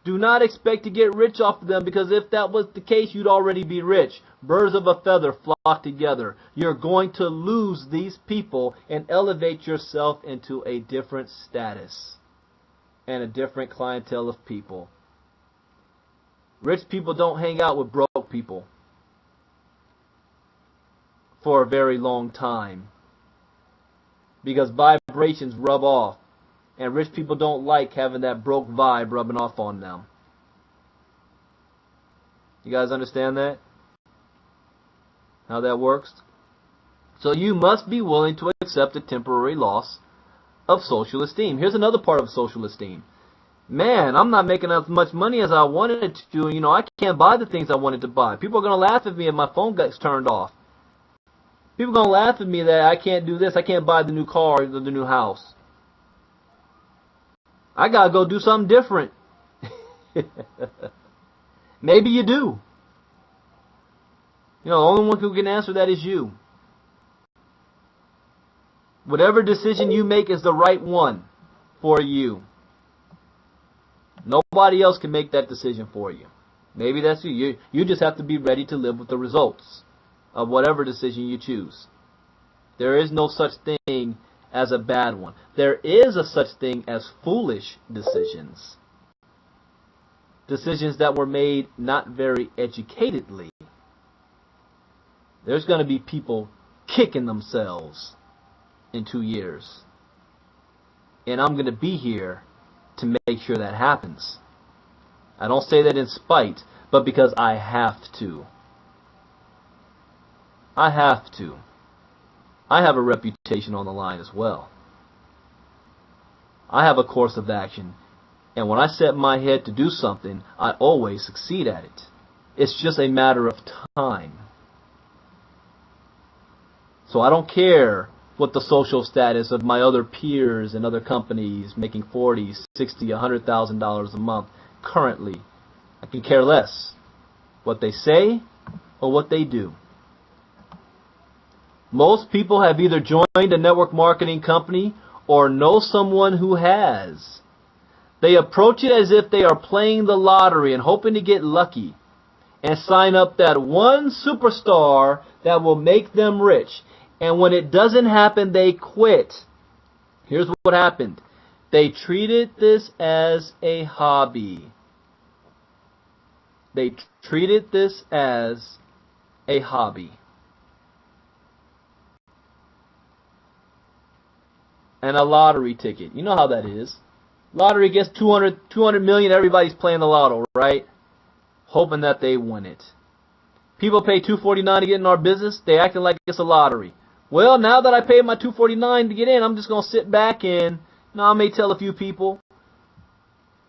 Do not expect to get rich off of them, because if that was the case, you'd already be rich. Birds of a feather flock together. You're going to lose these people and elevate yourself into a different status and a different clientele of people. Rich people don't hang out with broke people for a very long time, because vibrations rub off. And rich people don't like having that broke vibe rubbing off on them. You guys understand that? How that works? So you must be willing to accept a temporary loss of social esteem. Here's another part of social esteem. Man, I'm not making as much money as I wanted to. I can't buy the things I wanted to buy. People are going to laugh at me if my phone gets turned off. People are going to laugh at me that I can't do this. I can't buy the new car or the new house. I got to go do something different. Maybe you do. The only one who can answer that is you. Whatever decision you make is the right one for you. Nobody else can make that decision for you. Maybe that's you. You just have to be ready to live with the results of whatever decision you choose. There is no such thing as a bad one. There is a such thing as foolish decisions. Decisions that were made not very educatedly. There's going to be people kicking themselves in 2 years. And I'm going to be here to make sure that happens. I don't say that in spite, but because I have to. I have to. I have a reputation on the line as well. I have a course of action. And when I set my head to do something, I always succeed at it. It's just a matter of time. So I don't care what the social status of my other peers and other companies making $40, $60, $100,000 a month currently. I can care less what they say or what they do. Most people have either joined a network marketing company or know someone who has. They approach it as if they are playing the lottery and hoping to get lucky and sign up that one superstar that will make them rich. And when it doesn't happen, they quit. Here's what happened. They treated this as a hobby. They treated this as a hobby. And a lottery ticket. You know how that is. Lottery gets 200 million. Everybody's playing the lotto, right? Hoping that they win it. People pay $249 to get in our business. They acting like it's a lottery. Well, now that I paid my $249 to get in, I'm just going to sit back and, I may tell a few people.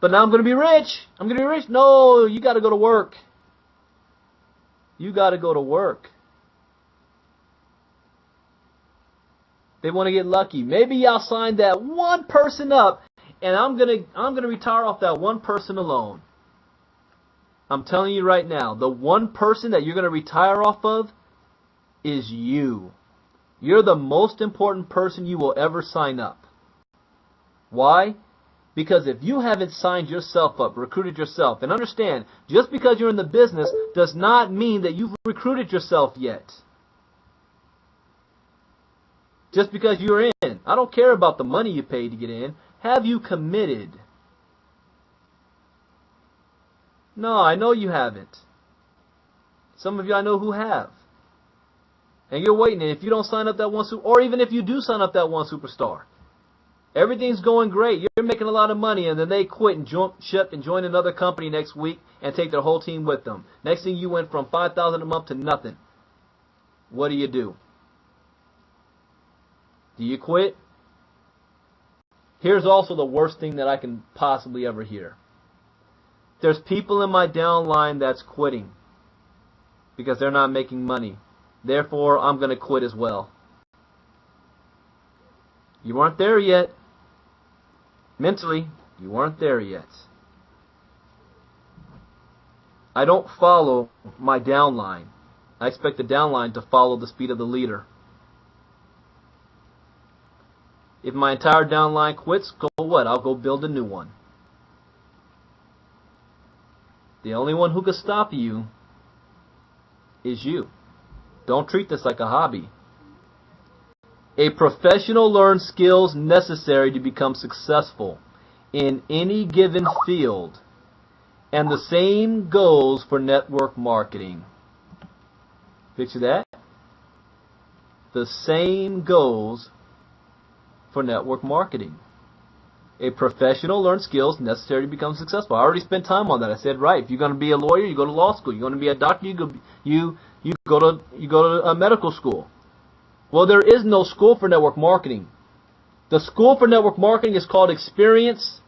But now I'm going to be rich. I'm going to be rich. No, you got to go to work. You got to go to work. They want to get lucky. Maybe I'll sign that one person up, and I'm gonna retire off that one person alone. I'm telling you right now, the one person that you're gonna retire off of is you. You're the most important person you will ever sign up. Why? Because if you haven't signed yourself up, recruited yourself, and understand, just because you're in the business does not mean that you've recruited yourself yet. Just because you're in. I don't care about the money you paid to get in. Have you committed? No, I know you haven't. Some of you I know who have. And you're waiting. And if you don't sign up that one or even if you do sign up that one superstar, everything's going great. You're making a lot of money, and then they quit and jump ship and join another company next week and take their whole team with them. Next thing you went from $5,000 a month to nothing. What do? Do you quit? Here's also the worst thing that I can possibly ever hear. There's people in my downline that's quitting because they're not making money. Therefore, I'm going to quit as well. You weren't there yet. Mentally, you weren't there yet. I don't follow my downline. I expect the downline to follow the speed of the leader. If my entire downline quits, go what? I'll go build a new one. The only one who can stop you is you. Don't treat this like a hobby. A professional learns skills necessary to become successful in any given field, and the same goes for network marketing. Picture that. The same goes for network marketing. A professional learns skills necessary to become successful. I already spent time on that. I said, right, if you're going to be a lawyer, you go to law school. You're going to be a doctor, you go to a medical school. Well, there is no school for network marketing. The school for network marketing is called experience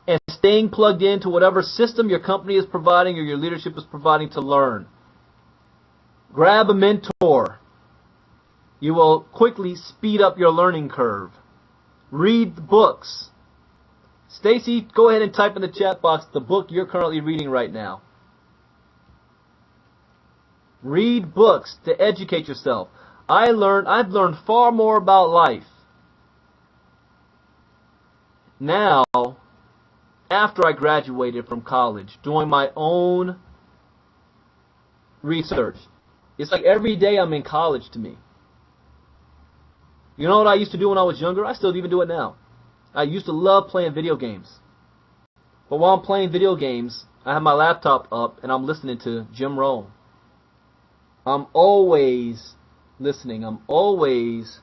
and staying plugged into whatever system your company is providing or your leadership is providing to learn. Grab a mentor. You will quickly speed up your learning curve. Read books. Stacy, go ahead and type in the chat box the book you're currently reading right now. Read books to educate yourself. I've learned far more about life now, after I graduated from college, doing my own research. It's like every day I'm in college to me. You know what I used to do when I was younger? I still even do it now. I used to love playing video games. But while I'm playing video games, I have my laptop up and I'm listening to Jim Rohn. I'm always listening. I'm always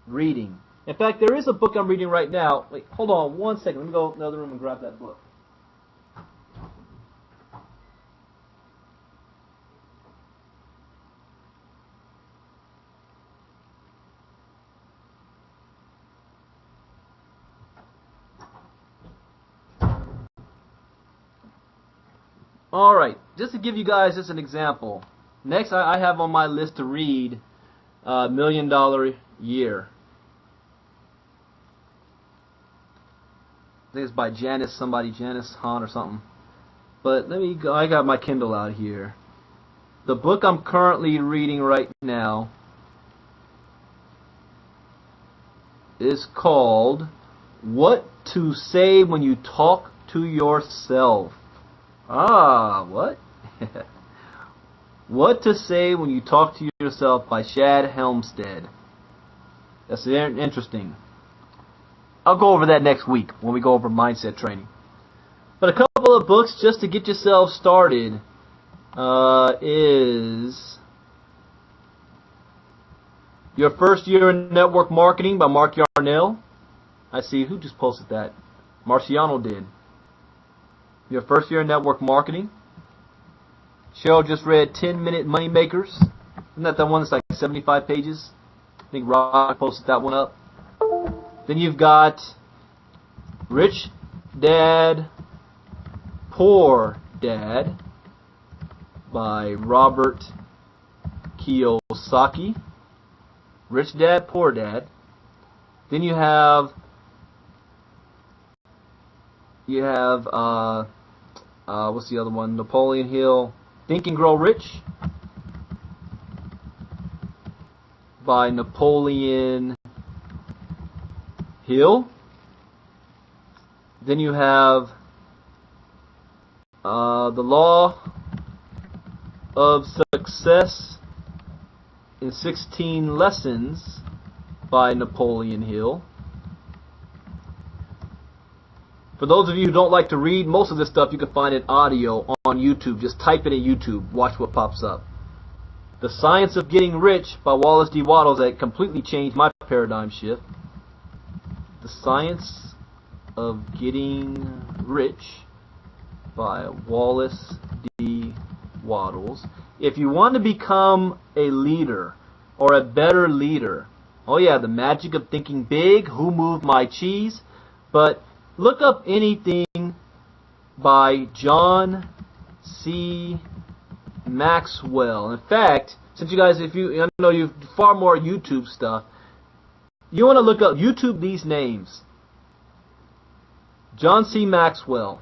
reading. In fact, there is a book I'm reading right now. Wait, hold on one second. Let me go in the other room and grab that book. Alright, just to give you guys just an example. Next I have on my list to read $1 Million Year. I think it's by Janice Hahn or something. But let me go, I got my Kindle out here. The book I'm currently reading right now is called What to Say When You Talk to Yourself. Ah, what? What to Say When You Talk to Yourself by Shad Helmstead. That's interesting. I'll go over that next week when we go over mindset training. But a couple of books just to get yourself started is Your First Year in Network Marketing by Mark Yarnell. I see who just posted that. Marciano did. Your First Year in Network Marketing. Cheryl just read 10-Minute Moneymakers. Isn't that the one that's like 75 pages? I think Rob posted that one up. Then you've got Rich Dad, Poor Dad by Robert Kiyosaki. Rich Dad, Poor Dad. Then you have what's the other one? Napoleon Hill, Think and Grow Rich by Napoleon Hill. Then you have The Law of Success in 16 Lessons by Napoleon Hill. For those of you who don't like to read, most of this stuff you can find in audio on YouTube. Just type it in YouTube. Watch what pops up. The Science of Getting Rich by Wallace D. Wattles. That completely changed my paradigm shift. The Science of Getting Rich by Wallace D. Wattles. If you want to become a leader or a better leader, oh yeah, The Magic of Thinking Big, Who Moved My Cheese, but look up anything by John C. Maxwell. In fact, since you guys, I know you've far more YouTube stuff, you want to look up YouTube these names: John C. Maxwell,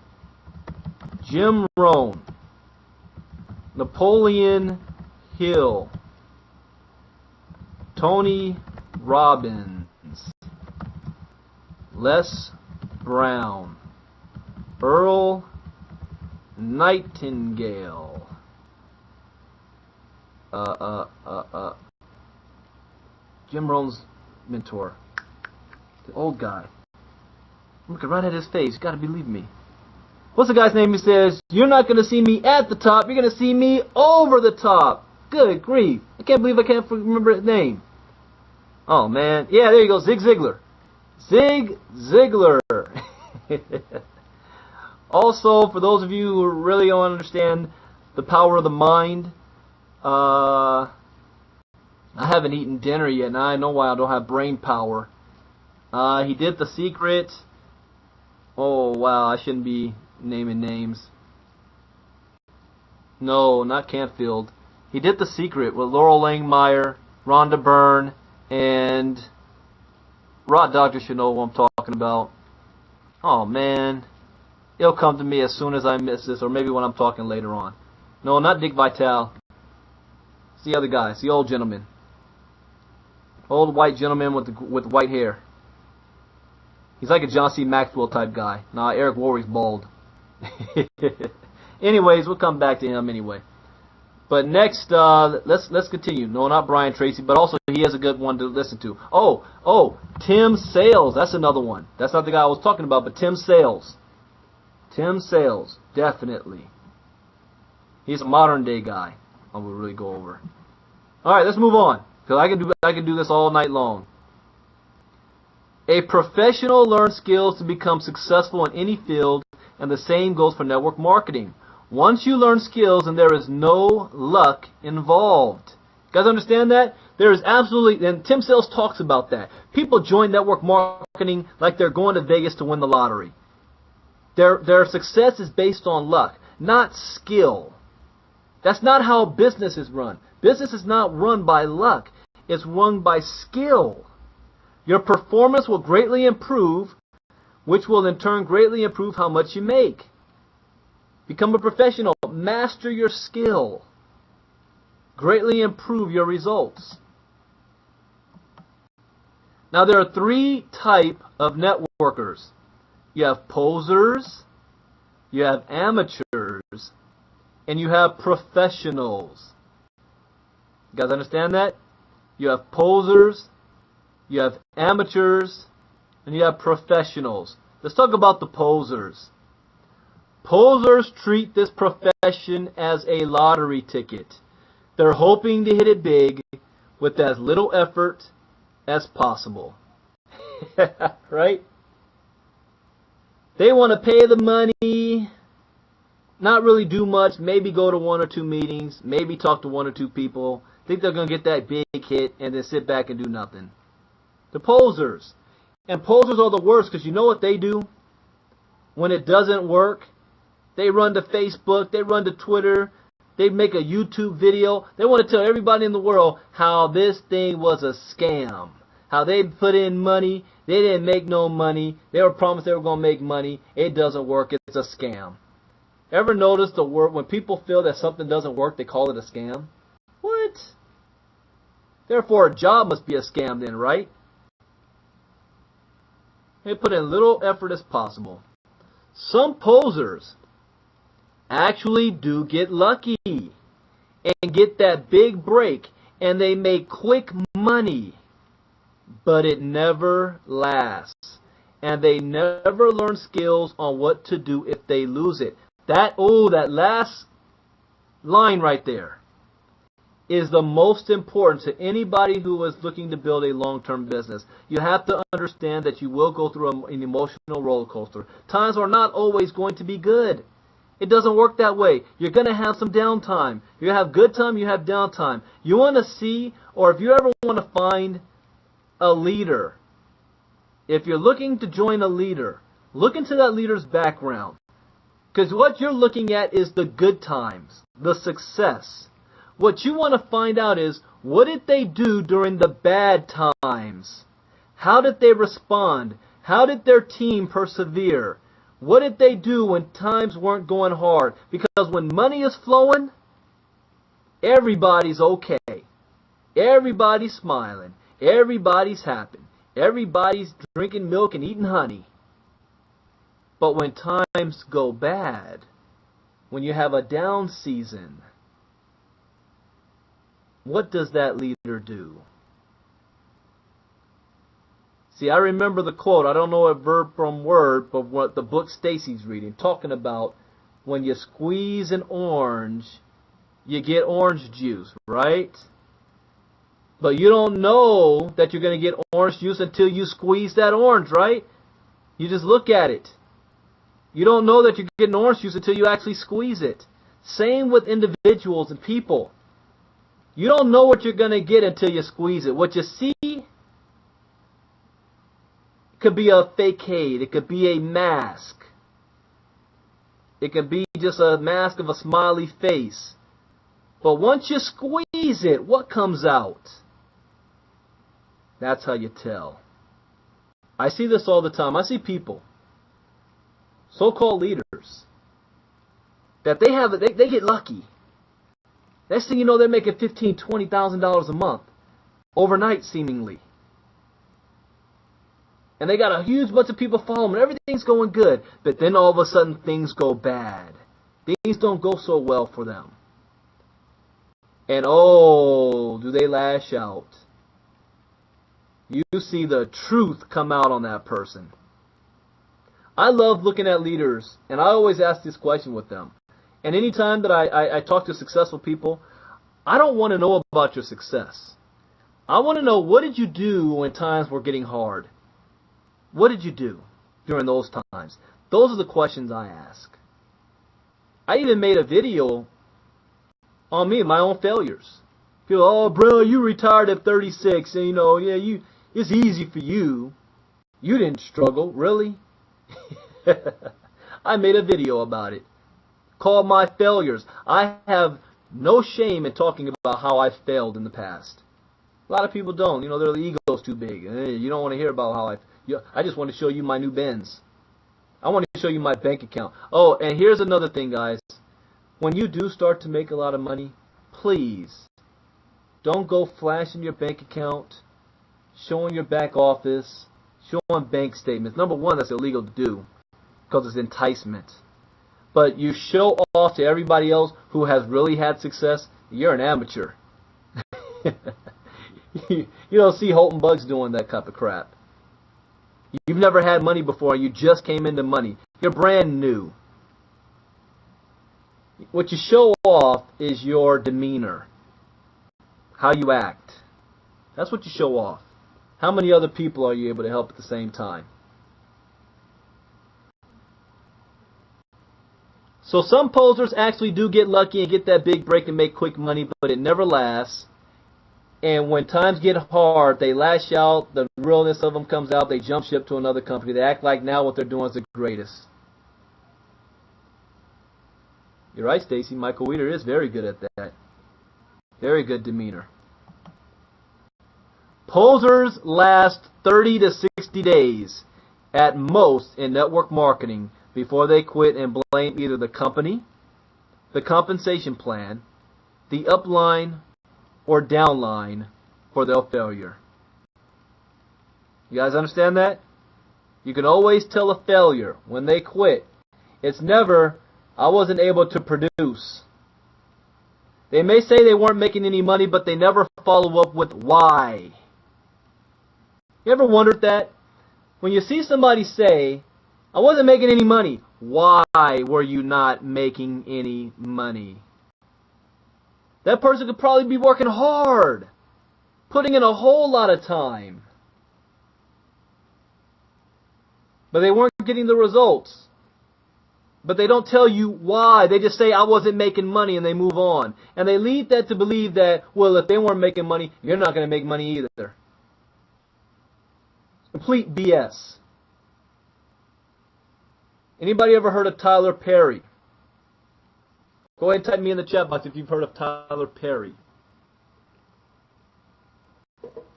Jim Rohn, Napoleon Hill, Tony Robbins, Les Brown, Earl Nightingale, Jim Rohn's mentor, the old guy. I'm looking right at his face. You gotta believe me. What's the guy's name? He says, "You're not gonna see me at the top. You're gonna see me over the top." Good grief! I can't believe I can't remember his name. Oh man, yeah, there you go, Zig Ziglar. Zig Ziglar. Also, for those of you who really don't understand the power of the mind, I haven't eaten dinner yet, and I know why I don't have brain power. He did The Secret. Oh wow, I shouldn't be naming names. No, not Canfield. He did The Secret with Laurel Langmeyer, Rhonda Byrne, and Rod Doctor should know what I'm talking about. Oh man, it'll come to me as soon as I miss this, or maybe when I'm talking later on. No, not Dick Vitale. It's the other guy. It's the old gentleman. Old white gentleman with white hair. He's like a John C. Maxwell type guy. Nah, Eric Worre's bald. Anyways, we'll come back to him anyway. But next, let's continue. No, not Brian Tracy, but also he has a good one to listen to. Oh, Tim Sales. That's another one. That's not the guy I was talking about, but Tim Sales. Tim Sales, definitely. He's a modern day guy. I will really go over. All right, let's move on, because I can do this all night long. A professional learns skills to become successful in any field, and the same goes for network marketing. Once you learn skills, and there is no luck involved. You guys understand that? There is absolutely, and Tim Sales talks about that. People join network marketing like they're going to Vegas to win the lottery. Their success is based on luck, not skill. That's not how business is run. Business is not run by luck. It's run by skill. Your performance will greatly improve, which will in turn greatly improve how much you make. Become a professional. Master your skill. Greatly improve your results. Now there are 3 types of networkers. You have posers, you have amateurs, and you have professionals. You guys understand that? You have posers, you have amateurs, and you have professionals. Let's talk about the posers. Posers treat this profession as a lottery ticket. They're hoping to hit it big with as little effort as possible. Right? They want to pay the money, not really do much, maybe go to 1 or 2 meetings, maybe talk to 1 or 2 people, think they're going to get that big hit, and then sit back and do nothing. The posers. And posers are the worst, because you know what they do? When it doesn't work, they run to Facebook, they run to Twitter, they make a YouTube video. They want to tell everybody in the world how this thing was a scam. How they put in money, they didn't make no money, they were promised they were going to make money, it doesn't work, it's a scam. Ever notice the word, when people feel that something doesn't work, they call it a scam? What? Therefore, a job must be a scam then, right? They put in little effort as possible. Some posers actually do get lucky and get that big break, and they make quick money, but it never lasts, and they never learn skills on what to do if they lose it. That last line right there is the most important to anybody who is looking to build a long-term business. You have to understand that you will go through an emotional roller coaster. Times are not always going to be good. It doesn't work that way. You're going to have some downtime. You have good time, you have downtime. You want to see, or if you ever want to find a leader, if you're looking to join a leader, look into that leader's background. Because what you're looking at is the good times, the success. What you want to find out is, what did they do during the bad times? How did they respond? How did their team persevere? What did they do when times weren't going hard? Because when money is flowing, everybody's okay. Everybody's smiling. Everybody's happy. Everybody's drinking milk and eating honey. But when times go bad, when you have a down season, what does that leader do? See, I remember the quote. I don't know it word from word, but what the book Stacy's reading, talking about when you squeeze an orange, you get orange juice, right? But you don't know that you're going to get orange juice until you squeeze that orange, right? You just look at it. You don't know that you're getting orange juice until you actually squeeze it. Same with individuals and people. You don't know what you're going to get until you squeeze it. What you see could be a facade. It could be a mask. It could be just a mask of a smiley face. But once you squeeze it, what comes out? That's how you tell. I see this all the time. I see people, so-called leaders, that they get lucky. Next thing you know, they're making $15,000, $20,000 a month, overnight seemingly. And they got a huge bunch of people following them, and everything's going good. But then all of a sudden things go bad. Things don't go so well for them. And oh, do they lash out. You see the truth come out on that person. I love looking at leaders, and I always ask this question with them. And anytime that I talk to successful people, I don't want to know about your success. I want to know, what did you do when times were getting hard? What did you do during those times? Those are the questions I ask. I even made a video on me, my own failures. People, oh, bro, you retired at 36, and yeah, it's easy for you. You didn't struggle, really? I made a video about it called My Failures. I have no shame in talking about how I failed in the past. A lot of people don't. Their ego's too big. You don't want to hear about how I just want to show you my new Benz. I want to show you my bank account. Oh, and here's another thing, guys. When you do start to make a lot of money, please don't go flashing your bank account, showing your back office, showing bank statements. Number one, that's illegal to do because it's enticement. But you show off to everybody else who has really had success, you're an amateur. You don't see Holton Bugs doing that type of crap. You've never had money before, and you just came into money. You're brand new. What you show off is your demeanor, how you act. That's what you show off. How many other people are you able to help at the same time? So some posers actually do get lucky and get that big break and make quick money, but it never lasts. And when times get hard, they lash out. The realness of them comes out. They jump ship to another company. They act like now what they're doing is the greatest. You're right, Stacy. Michael Weeder is very good at that. Very good demeanor. Posers last 30 to 60 days at most in network marketing before they quit and blame either the company, the compensation plan, the upline, or downline for their failure. You guys understand that? You can always tell a failure when they quit. It's never, I wasn't able to produce. They may say they weren't making any money, but they never follow up with why. You ever wondered that? When you see somebody say, I wasn't making any money, why were you not making any money? That person could probably be working hard, putting in a whole lot of time. But they weren't getting the results. But they don't tell you why. They just say, I wasn't making money, and they move on. And they lead that to believe that, well, if they weren't making money, you're not going to make money either. Complete BS. Anybody ever heard of Tyler Perry? Go ahead and type me in the chat box if you've heard of Tyler Perry.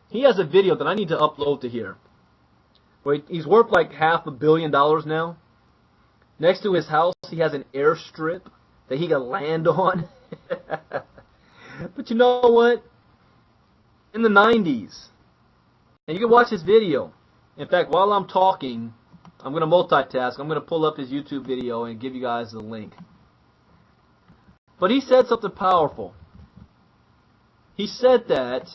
He has a video that I need to upload to here, where he's worth like $500 million now. Next to his house, he has an airstrip that he can land on. But you know what? In the 90s, and you can watch his video. In fact, while I'm talking, I'm going to multitask. I'm going to pull up his YouTube video and give you guys the link. But he said something powerful. He said that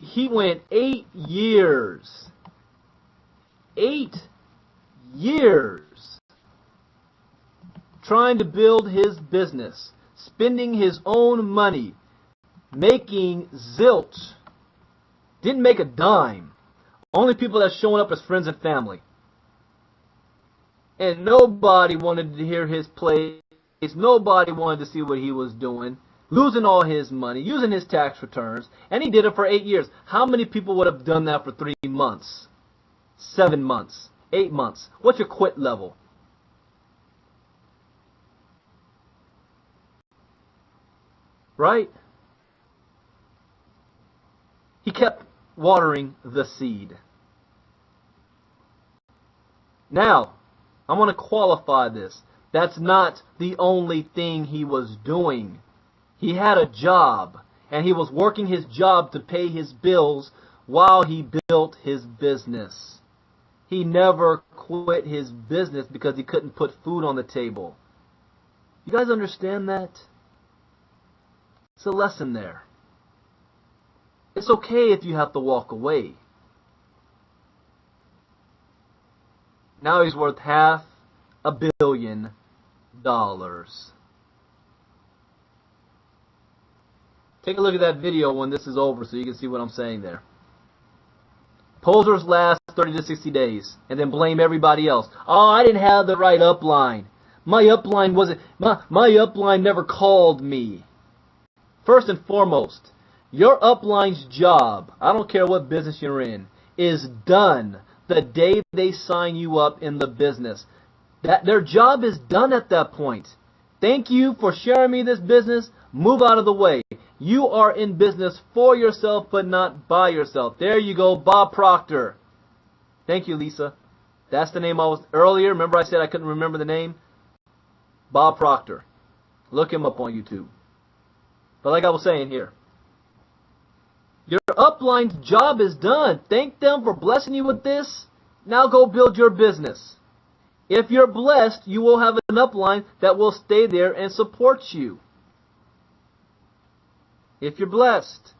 he went 8 years. 8 years trying to build his business, spending his own money, making zilch. Didn't make a dime. Only people that showing up as friends and family. And nobody wanted to hear his plays. Nobody wanted to see what he was doing. Losing all his money, using his tax returns. And he did it for 8 years. How many people would have done that for 3 months? 7 months? 8 months? What's your quit level? Right? He kept watering the seed. Now, I'm going to qualify this. That's not the only thing he was doing. He had a job, and he was working his job to pay his bills while he built his business. He never quit his business because he couldn't put food on the table. You guys understand that? It's a lesson there. It's okay if you have to walk away. Now he's worth $500 million. Take a look at that video when this is over so you can see what I'm saying there. Posers last 30 to 60 days and then blame everybody else. Oh, I didn't have the right upline. My upline never called me. First and foremost, your upline's job, I don't care what business you're in, is done the day they sign you up in the business. Their job is done at that point. Thank you for sharing me this business. Move out of the way. You are in business for yourself, but not by yourself. There you go, Bob Proctor. Thank you, Lisa. That's the name I was earlier. Remember I said I couldn't remember the name? Bob Proctor. Look him up on YouTube. But like I was saying here, your upline's job is done. Thank them for blessing you with this. Now go build your business. If you're blessed, you will have an upline that will stay there and support you. If you're blessed,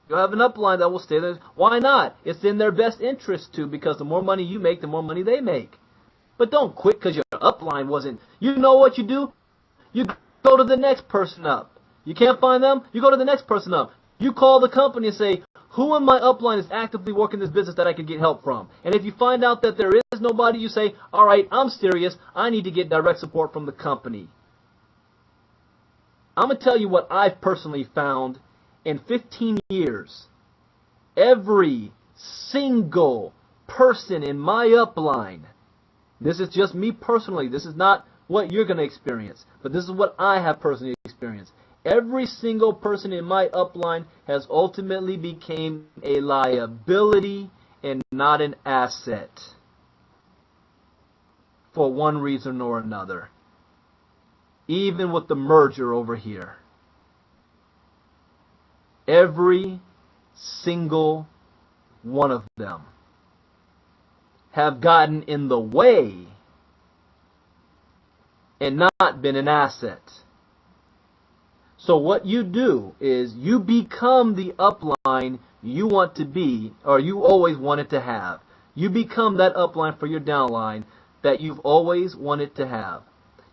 you'll have an upline that will stay there. Why not? It's in their best interest to, because the more money you make, the more money they make. But don't quit because your upline wasn't. You know what you do? You go to the next person up. You can't find them? You go to the next person up. You call the company and say, who in my upline is actively working this business that I could get help from? And if you find out that there is nobody, you say, all right, I'm serious. I need to get direct support from the company. I'm going to tell you what I've personally found in 15 years. Every single person in my upline, this is just me personally, this is not what you're going to experience, but this is what I have personally experienced. Every single person in my upline has ultimately became a liability and not an asset for one reason or another. Even with the merger over here. Every single one of them have gotten in the way and not been an asset. So what you do is you become the upline you want to be, or you always wanted to have. You become that upline for your downline that you've always wanted to have.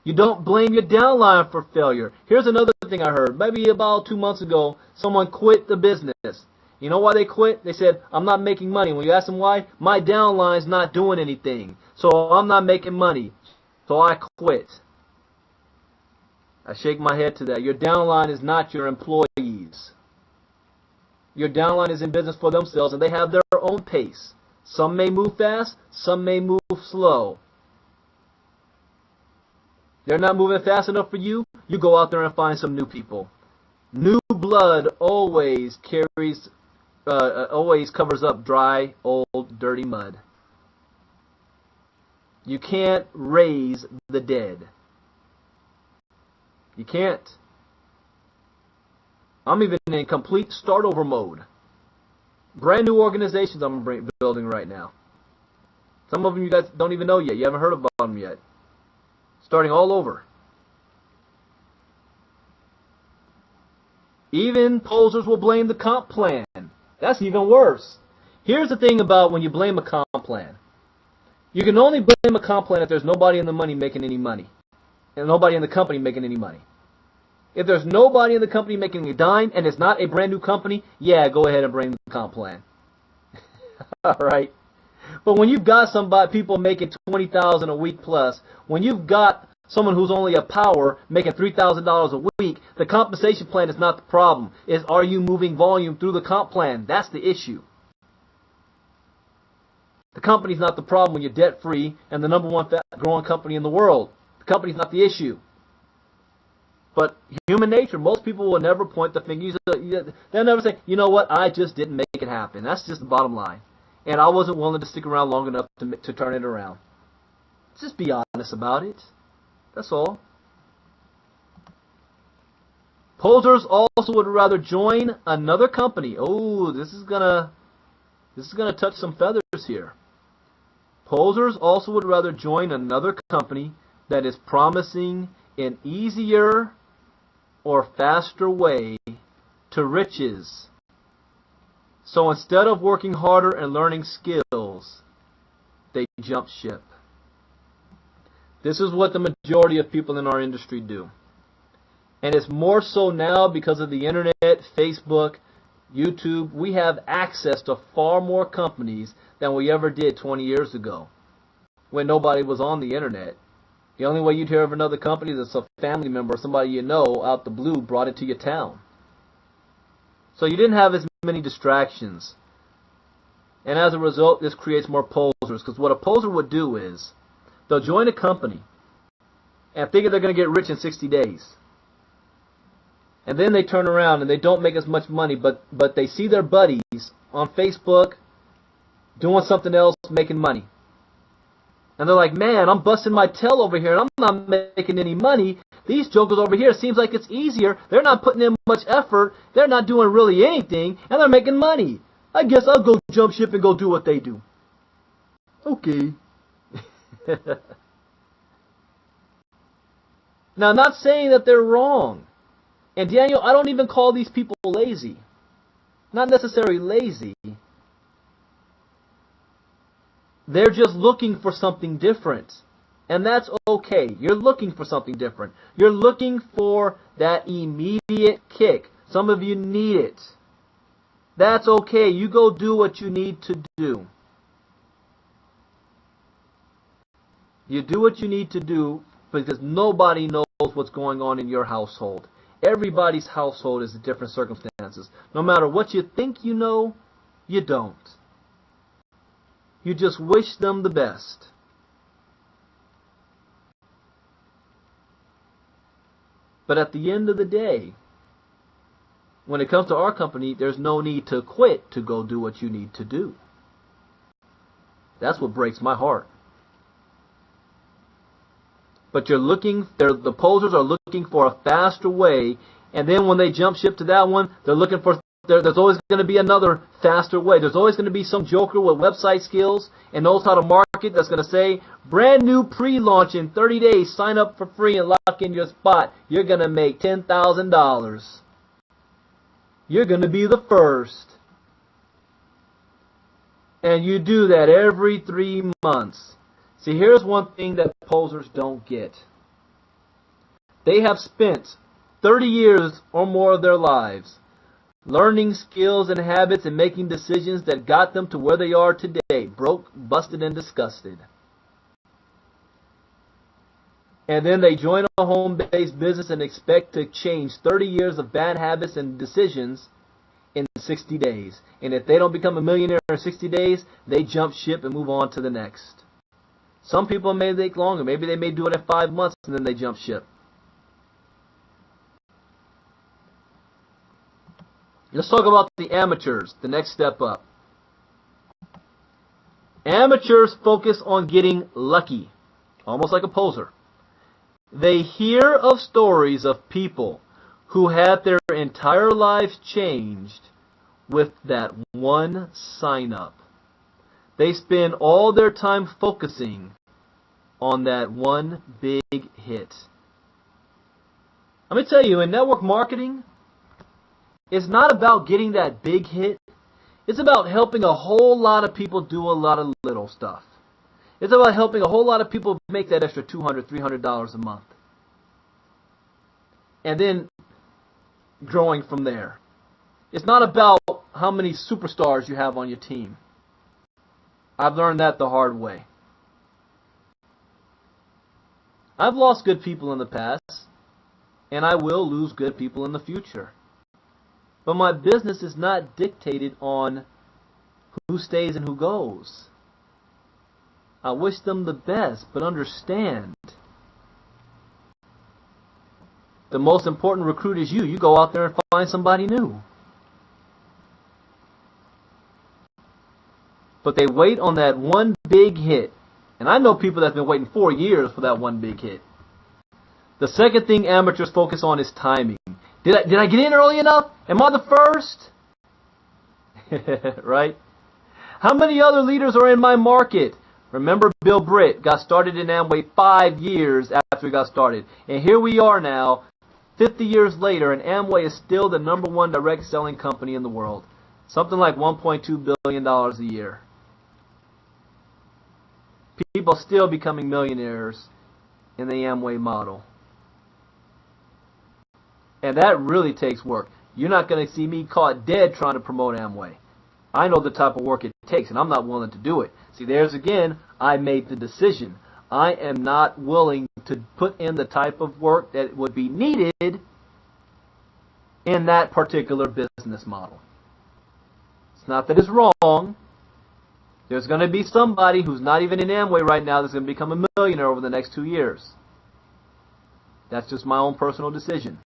You don't blame your downline for failure. Here's another thing I heard. Maybe about 2 months ago, someone quit the business. You know why they quit? They said, I'm not making money. When you ask them why, my downline's not doing anything. So I'm not making money. So I quit. I shake my head to that. Your downline is not your employees. Your downline is in business for themselves, and they have their own pace. Some may move fast, some may move slow. They're not moving fast enough for you, you go out there and find some new people. New blood always covers up dry, old, dirty mud. You can't raise the dead. You can't. I'm even in complete start over mode. Brand new organizations I'm building right now. Some of them you guys don't even know yet. You haven't heard about them yet. Starting all over. Even posers will blame the comp plan. That's even worse. Here's the thing about when you blame a comp plan. You can only blame a comp plan if there's nobody in the money making any money. And nobody in the company making any money. If there's nobody in the company making a dime and it's not a brand new company, yeah, go ahead and blame the comp plan. Alright? But when you've got people making $20,000 a week plus, when you've got someone who's only a power making $3,000 a week, the compensation plan is not the problem. It's are you moving volume through the comp plan? That's the issue. The company's not the problem when you're debt-free and the number one growing company in the world. The company's not the issue. But human nature, most people will never point the finger. They'll never say, you know what, I just didn't make it happen. That's just the bottom line. And I wasn't willing to stick around long enough to turn it around. Just be honest about it. That's all. Posers also would rather join another company. Oh, this is going to This is going to touch some feathers here. Posers also would rather join another company that is promising an easier or faster way to riches. So instead of working harder and learning skills, they jump ship. This is what the majority of people in our industry do. And it's more so now because of the internet, Facebook, YouTube. We have access to far more companies than we ever did 20 years ago when nobody was on the internet. The only way you'd hear of another company is if a family member or somebody you know out the blue brought it to your town. So you didn't have as many distractions. And as a result, this creates more posers. Because what a poser would do is they'll join a company and figure they're going to get rich in 60 days. And then they turn around and they don't make as much money, but they see their buddies on Facebook doing something else, making money. And they're like, man, I'm busting my tail over here and I'm not making any money. These jokers over here, seems like it's easier. They're not putting in much effort. They're not doing really anything, and they're making money. I guess I'll go jump ship and go do what they do. Okay. Now, I'm not saying that they're wrong. And Daniel, I don't even call these people lazy. Not necessarily lazy. They're just looking for something different. And that's okay. You're looking for something different. You're looking for that immediate kick. Some of you need it. That's okay. You go do what you need to do. You do what you need to do because nobody knows what's going on in your household. Everybody's household is in different circumstances. No matter what you think you know, you don't. You just wish them the best. But at the end of the day, when it comes to our company, there's no need to quit to go do what you need to do. That's what breaks my heart. But the posers are looking for a faster way, and then when they jump ship to that one, they're looking for, there's always going to be another faster way. There's always going to be some joker with website skills and knows how to market that's going to say, brand new pre-launch in 30 days, sign up for free and lock in your spot. You're going to make $10,000. You're going to be the first. And you do that every 3 months. See, here's one thing that posers don't get. They have spent 30 years or more of their lives learning skills and habits and making decisions that got them to where they are today, broke, busted, and disgusted. And then they join a home-based business and expect to change 30 years of bad habits and decisions in 60 days. And if they don't become a millionaire in 60 days, they jump ship and move on to the next. Some people may take longer. Maybe they may do it in 5 months and then they jump ship. Let's talk about the amateurs, the next step up. Amateurs focus on getting lucky, almost like a poser. They hear of stories of people who had their entire lives changed with that one sign up. They spend all their time focusing on that one big hit. Let me tell you, in network marketing, it's not about getting that big hit. It's about helping a whole lot of people do a lot of little stuff. It's about helping a whole lot of people make that extra $200, $300 a month. And then growing from there. It's not about how many superstars you have on your team. I've learned that the hard way. I've lost good people in the past, and I will lose good people in the future. But my business is not dictated on who stays and who goes. I wish them the best, but understand, the most important recruit is you. You go out there and find somebody new. But they wait on that one big hit. And I know people that have been waiting 4 years for that one big hit. The second thing amateurs focus on is timing. Did I get in early enough? Am I the first? Right? How many other leaders are in my market? Remember, Bill Britt got started in Amway 5 years after he got started. And here we are now, 50 years later, and Amway is still the #1 direct selling company in the world. Something like $1.2 billion a year. People still becoming millionaires in the Amway model. And that really takes work. You're not going to see me caught dead trying to promote Amway. I know the type of work it takes, and I'm not willing to do it. See, there's again, I made the decision. I am not willing to put in the type of work that would be needed in that particular business model. It's not that it's wrong. There's going to be somebody who's not even in Amway right now that's going to become a millionaire over the next 2 years. That's just my own personal decision.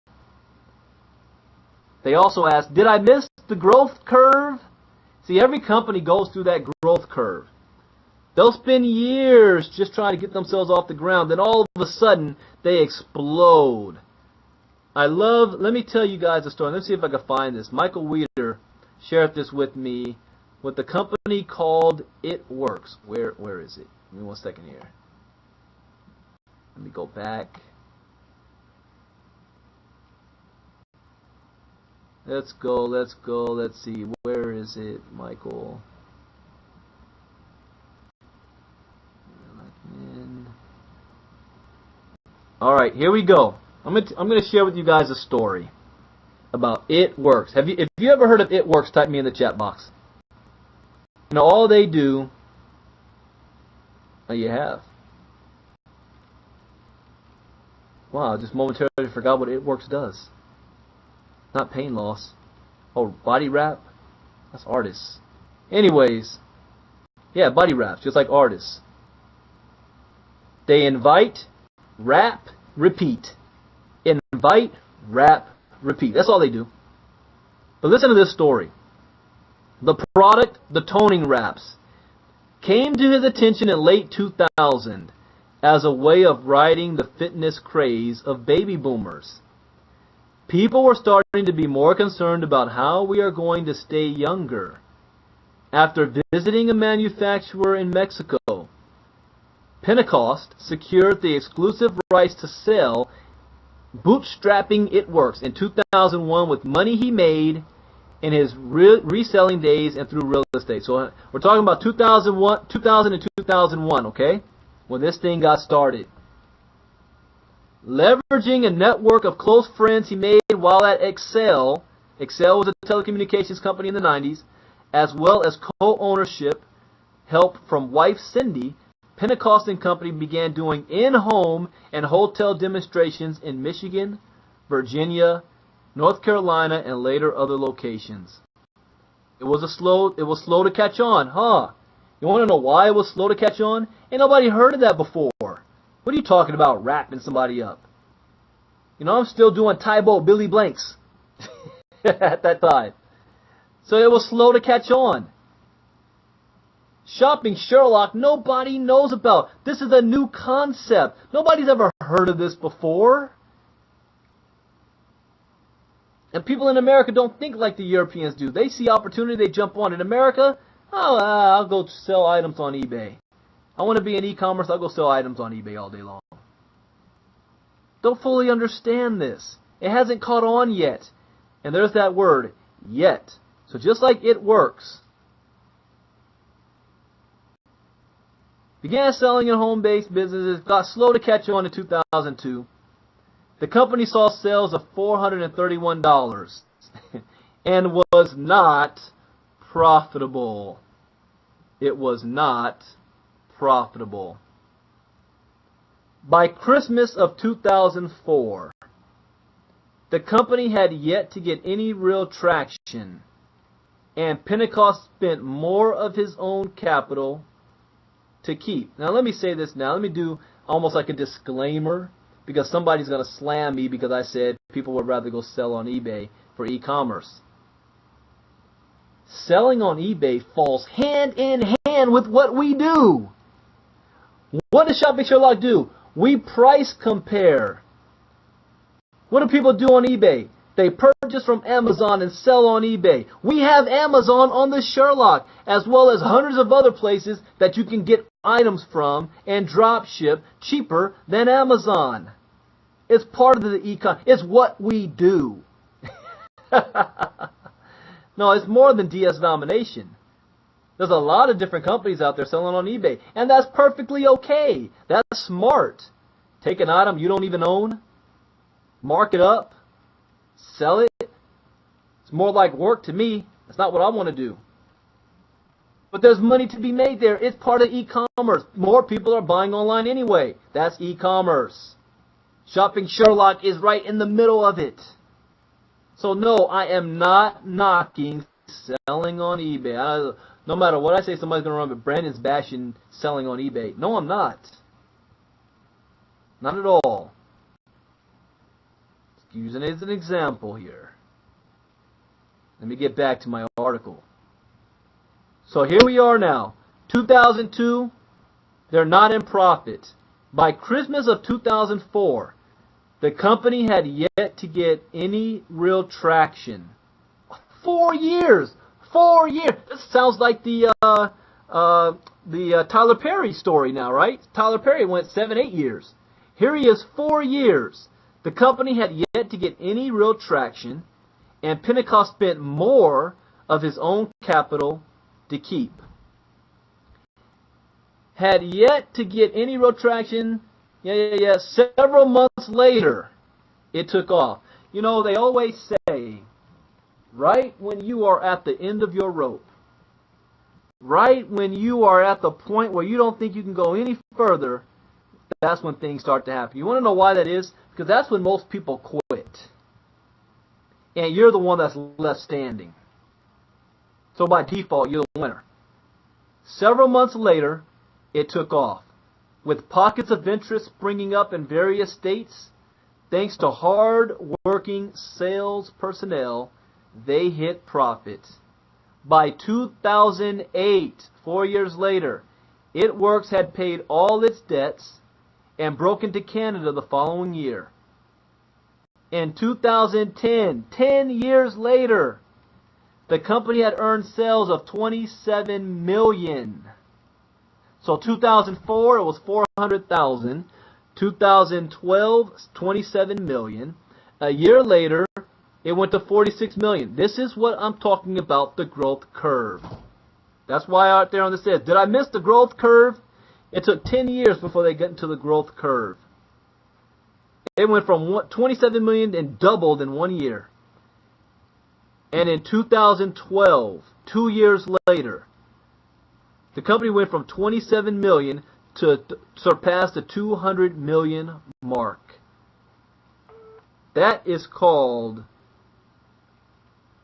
They also asked, did I miss the growth curve? See, every company goes through that growth curve. They'll spend years just trying to get themselves off the ground. Then all of a sudden, they explode. Let me tell you guys a story. Let's see if I can find this. Michael Weeder shared this with me with a company called It Works. Where is it? Give me 1 second here. Let me go back. Let's go. Let's see. Where is it, Michael? All right, here we go. I'm going to share with you guys a story about It Works. If you ever heard of It Works, type me in the chat box. You know, all they do, oh, you have. Wow, I just momentarily forgot what It Works does. Not pain loss. Oh, body wrap? That's artists. Anyways, yeah, body wraps, just like artists. They invite, wrap, repeat. Invite, wrap, repeat. That's all they do. But listen to this story. The product, the toning wraps, came to his attention in late 2000 as a way of riding the fitness craze of baby boomers. People were starting to be more concerned about how we are going to stay younger. After visiting a manufacturer in Mexico, Pentecost secured the exclusive rights to sell bootstrapping It Works in 2001 with money he made in his reselling days and through real estate. So we're talking about 2000 and 2001, okay? When this thing got started. Leveraging a network of close friends he made while at Excel. Excel was a telecommunications company in the 90s, as well as co-ownership help from wife Cindy, Pentecost and Company began doing in-home and hotel demonstrations in Michigan, Virginia, North Carolina, and later other locations. It was slow to catch on, huh? You want to know why it was slow to catch on? Ain't nobody heard of that before. What are you talking about, wrapping somebody up? You know, I'm still doing Tybo Billy Blanks at that time. So it was slow to catch on. Shopping Sherlock, nobody knows about. This is a new concept. Nobody's ever heard of this before. And people in America don't think like the Europeans do. They see opportunity, they jump on. In America, I'll go sell items on eBay. I want to be in e-commerce, I'll go sell items on eBay all day long. Don't fully understand this. It hasn't caught on yet. And there's that word, yet. So just like It Works, began selling in home-based businesses, got slow to catch on in 2002. The company saw sales of $431 and was not profitable. It was not profitable. By Christmas of 2004, the company had yet to get any real traction, and Pentecost spent more of his own capital to keep. Now let me say this now. Let me do almost like a disclaimer, because somebody's going to slam me because I said people would rather go sell on eBay for e-commerce. Selling on eBay falls hand in hand with what we do. What does Shopping Sherlock do? We price compare. What do people do on eBay? They purchase from Amazon and sell on eBay. We have Amazon on the Sherlock, as well as hundreds of other places that you can get items from and drop ship cheaper than Amazon. It's part of the econ. It's what we do. No, it's more than DS domination. There's a lot of different companies out there selling on eBay, and that's perfectly okay. That's smart. Take an item you don't even own, mark it up, sell it. It's more like work to me. That's not what I want to do. But there's money to be made there. It's part of e-commerce. More people are buying online anyway. That's e-commerce. Shopping Sherlock is right in the middle of it. So no, I am not knocking selling on eBay. No matter what I say, somebody's going to run, but Brandon's bashing selling on eBay. No, I'm not. Not at all. Using it as an example here. Let me get back to my article. So here we are now. 2002, they're not in profit. By Christmas of 2004, the company had yet to get any real traction. 4 years! 4 years! This sounds like the Tyler Perry story now, right? Tyler Perry went 7-8 years. Here he is, 4 years. The company had yet to get any real traction, and Pentecost spent more of his own capital to keep. Had yet to get any real traction. Several months later, it took off. You know, they always say, right when you are at the end of your rope, right when you are at the point where you don't think you can go any further, that's when things start to happen. You want to know why that is? Because that's when most people quit. And you're the one that's left standing. So by default, you're the winner. Several months later, it took off. With pockets of interest springing up in various states, thanks to hard-working sales personnel, they hit profit. By 2008, 4 years later, ItWorks had paid all its debts and broke into Canada the following year. In 2010, 10 years later, the company had earned sales of $27 million. So 2004, it was 400,000. 2012, 27 million. A year later, it went to 46 million. This is what I'm talking about, the growth curve. That's why out there on this says, did I miss the growth curve? It took 10 years before they got into the growth curve. It went from 27 million and doubled in 1 year. And in 2012, 2 years later, the company went from 27 million to surpass the 200 million mark. That is called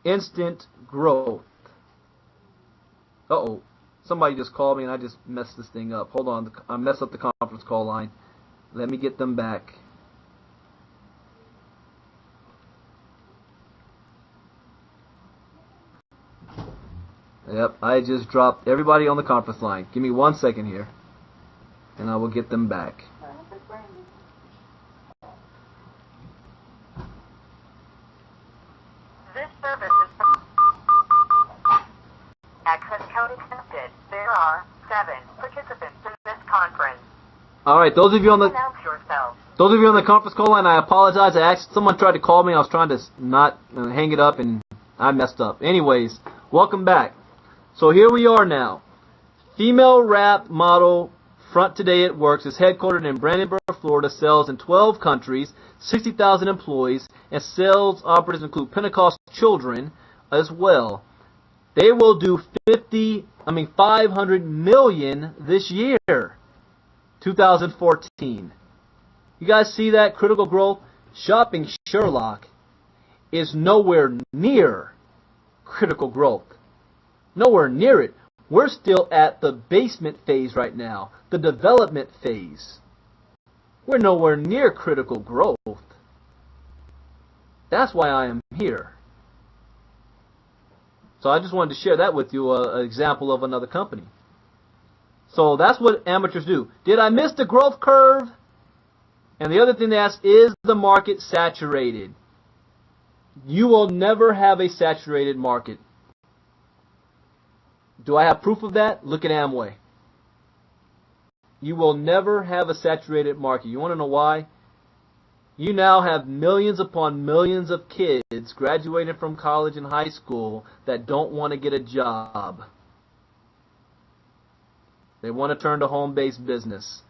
instant growth. Uh-oh. Somebody just called me and I just messed this thing up. Hold on. I messed up the conference call line. Let me get them back. Yep, I just dropped everybody on the conference line. Give me 1 second here, and I will get them back. This service is access code accepted. There are 7 participants in this conference. All right, those of you on the conference call line, I apologize. Someone tried to call me. I was trying to not hang it up, and I messed up. Anyways, welcome back. So here we are now. Female rap model Front Today It Works is headquartered in Brandenburg, Florida, sells in 12 countries, 60,000 employees, and sales operatives include Pentecost children as well. They will do 500 million this year, 2014. You guys see that critical growth? Shopping Sherlock is nowhere near critical growth. Nowhere near it. We're still at the basement phase right now, the development phase. We're nowhere near critical growth. That's why I am here. So I just wanted to share that with you, an example of another company. So that's what amateurs do. Did I miss the growth curve? And the other thing they ask, is the market saturated? You will never have a saturated market. Do I have proof of that? Look at Amway. You will never have a saturated market. You want to know why? You now have millions upon millions of kids graduating from college and high school that don't want to get a job. They want to turn to home-based business.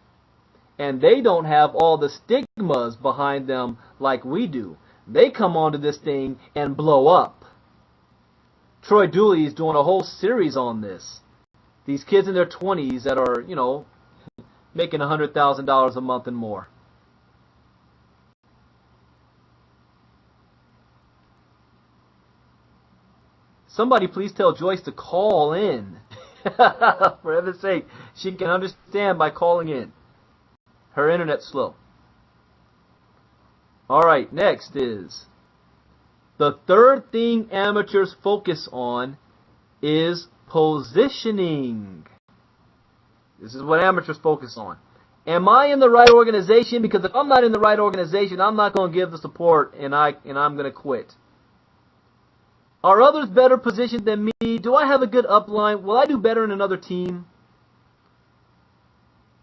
And they don't have all the stigmas behind them like we do. They come onto this thing and blow up. Troy Dooley is doing a whole series on this. These kids in their 20s that are, making $100,000 a month and more. Somebody please tell Joyce to call in. For heaven's sake, she can understand by calling in. Her internet's slow. Alright, next is the third thing amateurs focus on is positioning. This is what amateurs focus on. Am I in the right organization? Because if I'm not in the right organization, I'm not going to give the support and I'm going to quit. Are others better positioned than me? Do I have a good upline? Will I do better in another team?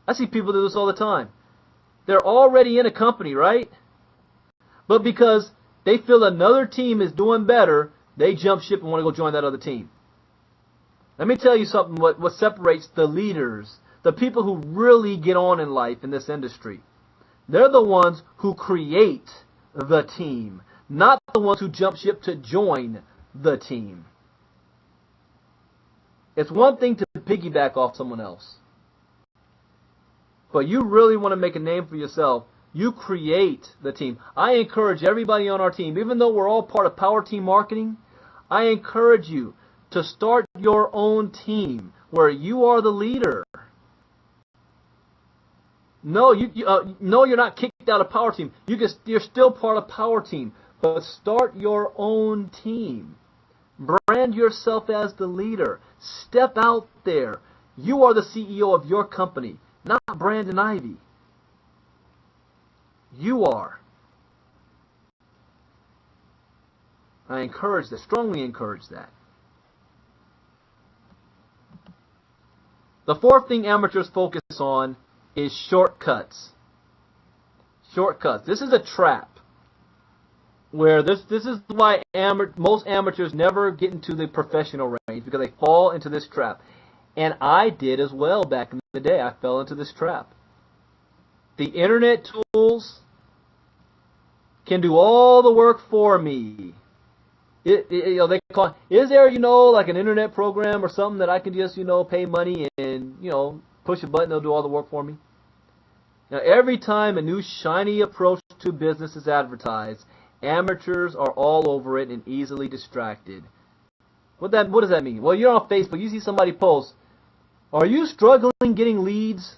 I see people do this all the time. They're already in a company, right? But because they feel another team is doing better, they jump ship and want to go join that other team. Let me tell you something, what separates the leaders, the people who really get on in life in this industry. They're the ones who create the team, not the ones who jump ship to join the team. It's one thing to piggyback off someone else. But you really want to make a name for yourself, you create the team. I encourage everybody on our team, even though we're all part of Power Team Marketing, I encourage you to start your own team where you are the leader. No, you're not kicked out of Power Team. You're still part of Power Team, but start your own team. Brand yourself as the leader. Step out there. You are the CEO of your company, not Brandon Ivey. You are. I encourage that, strongly encourage that. The fourth thing amateurs focus on is shortcuts. Shortcuts. This is a trap. Where this is why most amateurs never get into the professional range, because they fall into this trap. And I did as well back in the day. I fell into this trap. The internet tools can do all the work for me. They call, is there, like an internet program or something that I can just, pay money and, push a button, they'll do all the work for me? Now, every time a new shiny approach to business is advertised, amateurs are all over it and easily distracted. What does that mean? Well, you're on Facebook, you see somebody post, are you struggling getting leads?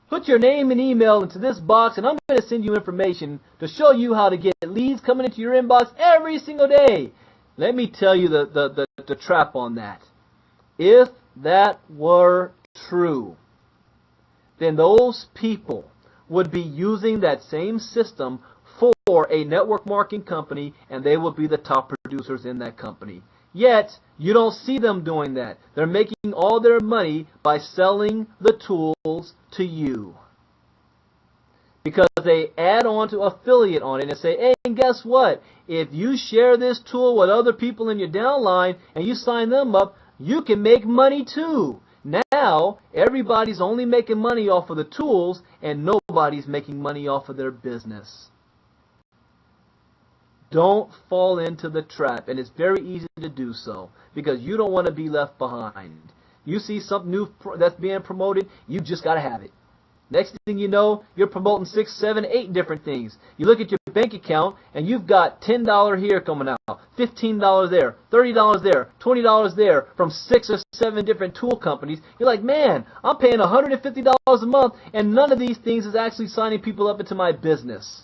Put your name and email into this box and I'm going to send you information to show you how to get leads coming into your inbox every single day. Let me tell you the trap on that. If that were true, then those people would be using that same system for a network marketing company, and they would be the top producers in that company. Yet, you don't see them doing that. They're making all their money by selling the tools to you. Because they add on to affiliate on it and say, hey, and guess what? If you share this tool with other people in your downline and you sign them up, you can make money too. Now, everybody's only making money off of the tools and nobody's making money off of their business. Don't fall into the trap, and it's very easy to do so because you don't want to be left behind. You see something new that's being promoted, you just got to have it. Next thing you know, you're promoting 6, 7, 8 different things. You look at your bank account, and you've got $10 here coming out, $15 there, $30 there, $20 there from 6 or 7 different tool companies. You're like, man, I'm paying $150 a month, and none of these things is actually signing people up into my business.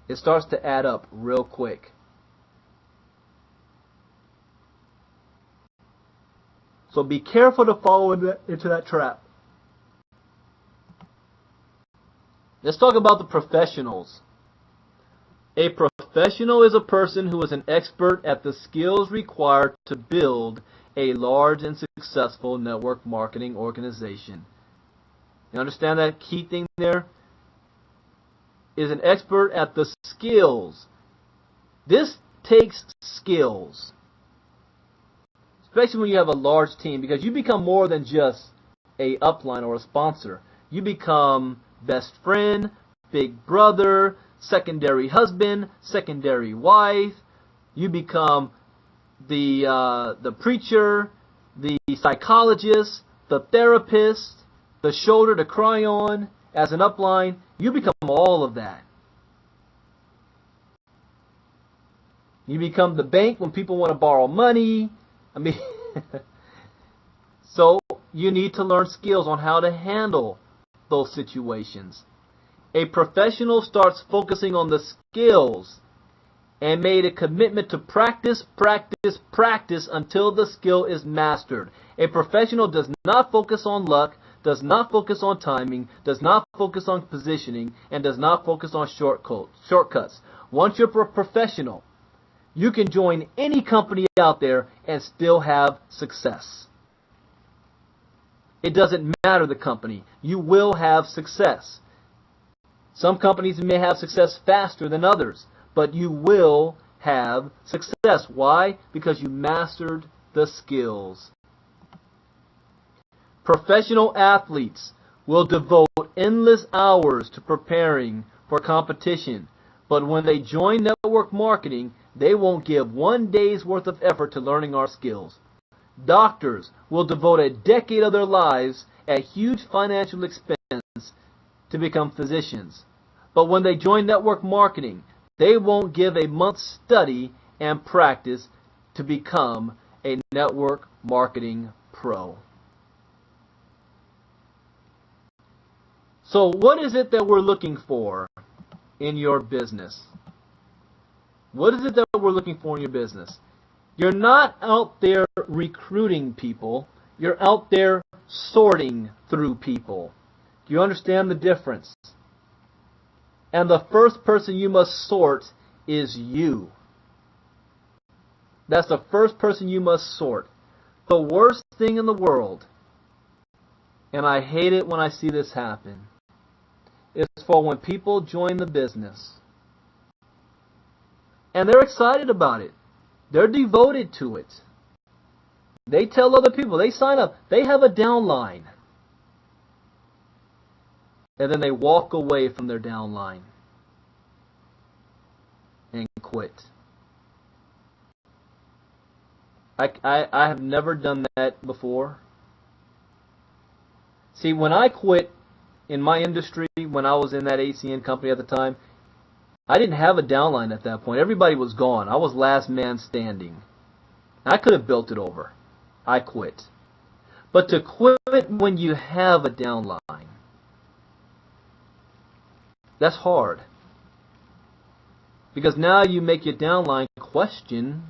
It starts to add up real quick. So be careful to fall into that trap. Let's talk about the professionals. A professional is a person who is an expert at the skills required to build a large and successful network marketing organization. You understand that key thing there? Is an expert at the skills. This takes skills. Especially when you have a large team, because you become more than just a upline or a sponsor. You become best friend, big brother, secondary husband, secondary wife. You become the preacher, the psychologist, the therapist, the shoulder to cry on. As an upline, you become all of that. You become the bank when people want to borrow money. I mean, so you need to learn skills on how to handle those situations. A professional starts focusing on the skills and made a commitment to practice, practice, practice until the skill is mastered. A professional does not focus on luck, does not focus on timing, does not focus on positioning, and does not focus on shortcuts. Once you're a professional, you can join any company out there and still have success. It doesn't matter the company. You will have success. Some companies may have success faster than others, but you will have success. Why? Because you mastered the skills. Professional athletes will devote endless hours to preparing for competition, but when they join network marketing, they won't give one day's worth of effort to learning our skills. Doctors will devote a decade of their lives at huge financial expense to become physicians. But when they join network marketing, they won't give a month's study and practice to become a network marketing pro. So what is it that we're looking for in your business? What is it that we're looking for in your business? You're not out there recruiting people. You're out there sorting through people. Do you understand the difference? And the first person you must sort is you. That's the first person you must sort. The worst thing in the world, and I hate it when I see this happen, is for when people join the business and they're excited about it. They're devoted to it. They tell other people, they sign up, they have a downline. And then they walk away from their downline and quit. I have never done that before. See, when I quit in my industry, when I was in that ACN company at the time, I didn't have a downline at that point. Everybody was gone. I was last man standing. I could have built it over. I quit. But to quit when you have a downline, that's hard. Because now you make your downline question,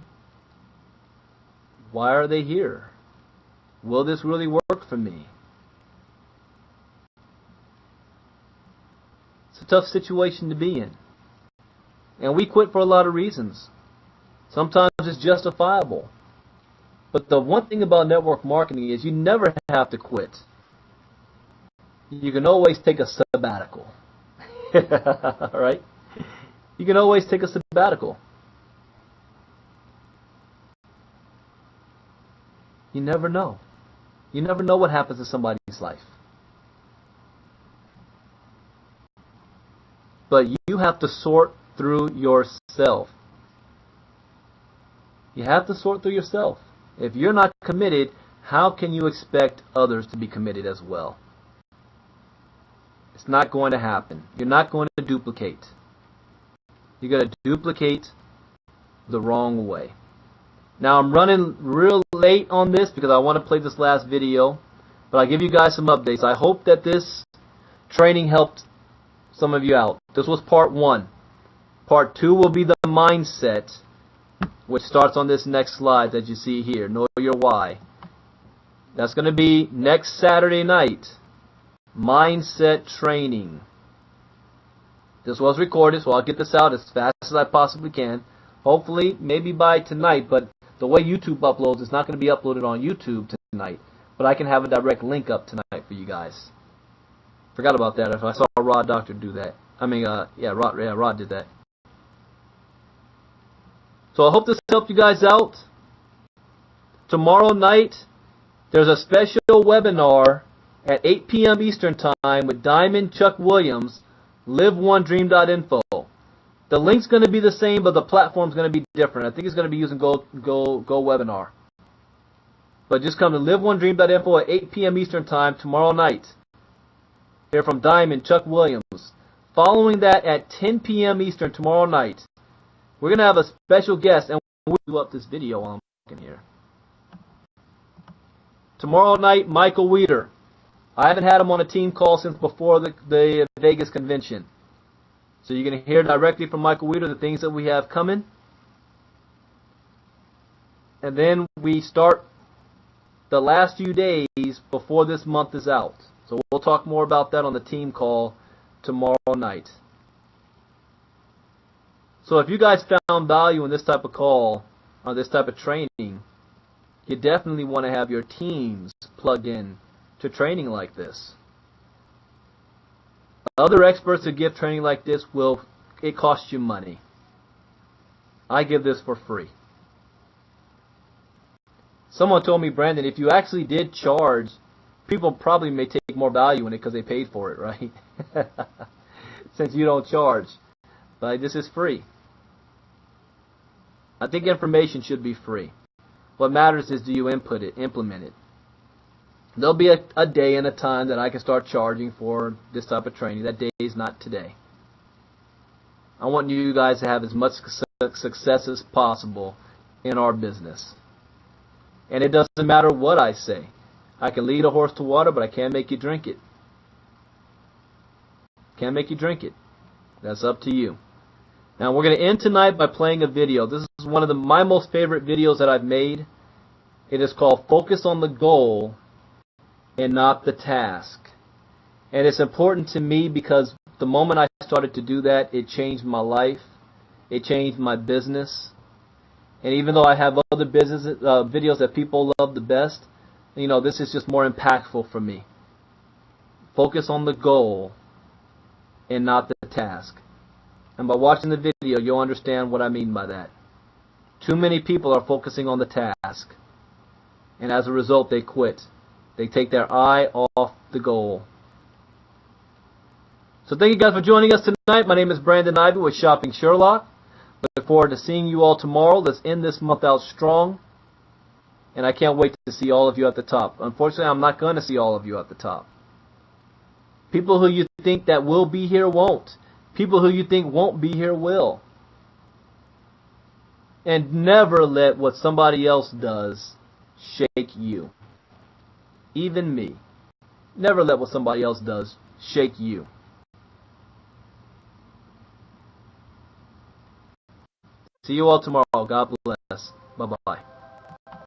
why are they here? Will this really work for me? It's a tough situation to be in. And we quit for a lot of reasons. Sometimes it's justifiable. But the one thing about network marketing is you never have to quit. You can always take a sabbatical. Right? You can always take a sabbatical. You never know. You never know what happens in somebody's life. But you have to sort through yourself. You have to sort through yourself. If you're not committed, how can you expect others to be committed as well? It's not going to happen. You're not going to duplicate. You're going to duplicate the wrong way. Now I'm running real late on this because I want to play this last video, but I'll give you guys some updates. I hope that this training helped some of you out. This was part 1. Part 2 will be the mindset, which starts on this next slide that you see here. Know your why. That's going to be next Saturday night. Mindset training. This was recorded, so I'll get this out as fast as I possibly can. Hopefully, maybe by tonight, but the way YouTube uploads, it's not going to be uploaded on YouTube tonight. But I can have a direct link up tonight for you guys. Forgot about that. If I saw Rod Doctor do that. Rod did that. So I hope this helped you guys out. Tomorrow night, there's a special webinar at 8 p.m. Eastern Time with Diamond Chuck Williams, liveonedream.info. The link's going to be the same, but the platform's going to be different. I think it's going to be using Go Webinar. But just come to liveonedream.info at 8 p.m. Eastern Time tomorrow night. Hear from Diamond Chuck Williams. Following that at 10 p.m. Eastern tomorrow night, we're going to have a special guest, and we'll do up this video while I'm looking here. Tomorrow night, Michael Weeder. I haven't had him on a team call since before the Vegas convention. So you're going to hear directly from Michael Weeder the things that we have coming. And then we start the last few days before this month is out. So we'll talk more about that on the team call tomorrow night. So if you guys found value in this type of call or this type of training, you definitely want to have your teams plugged in to training like this. Other experts that give training like this it costs you money. I give this for free. Someone told me, Brandon, if you actually did charge, people probably may take more value in it because they paid for it, right? Since you don't charge. But this is free. I think information should be free. What matters is, do you implement it. There'll be a day and a time that I can start charging for this type of training. That day is not today. I want you guys to have as much success as possible in our business. And it doesn't matter what I say. I can lead a horse to water, but I can't make you drink it. Can't make you drink it. That's up to you. Now we're going to end tonight by playing a video. This is one of my most favorite videos that I've made. It is called Focus on the Goal and Not the Task. And it's important to me because the moment I started to do that, it changed my life. It changed my business. And even though I have other business videos that people love the best, this is just more impactful for me. Focus on the goal and not the task. And by watching the video, you'll understand what I mean by that. Too many people are focusing on the task. And as a result, they quit. They take their eye off the goal. So thank you guys for joining us tonight. My name is Brandon Ivey with Shopping Sherlock. Look forward to seeing you all tomorrow. Let's end this month out strong. And I can't wait to see all of you at the top. Unfortunately, I'm not going to see all of you at the top. People who you think that will be here won't. People who you think won't be here will. And never let what somebody else does shake you. Even me. Never let what somebody else does shake you. See you all tomorrow. God bless. Bye-bye.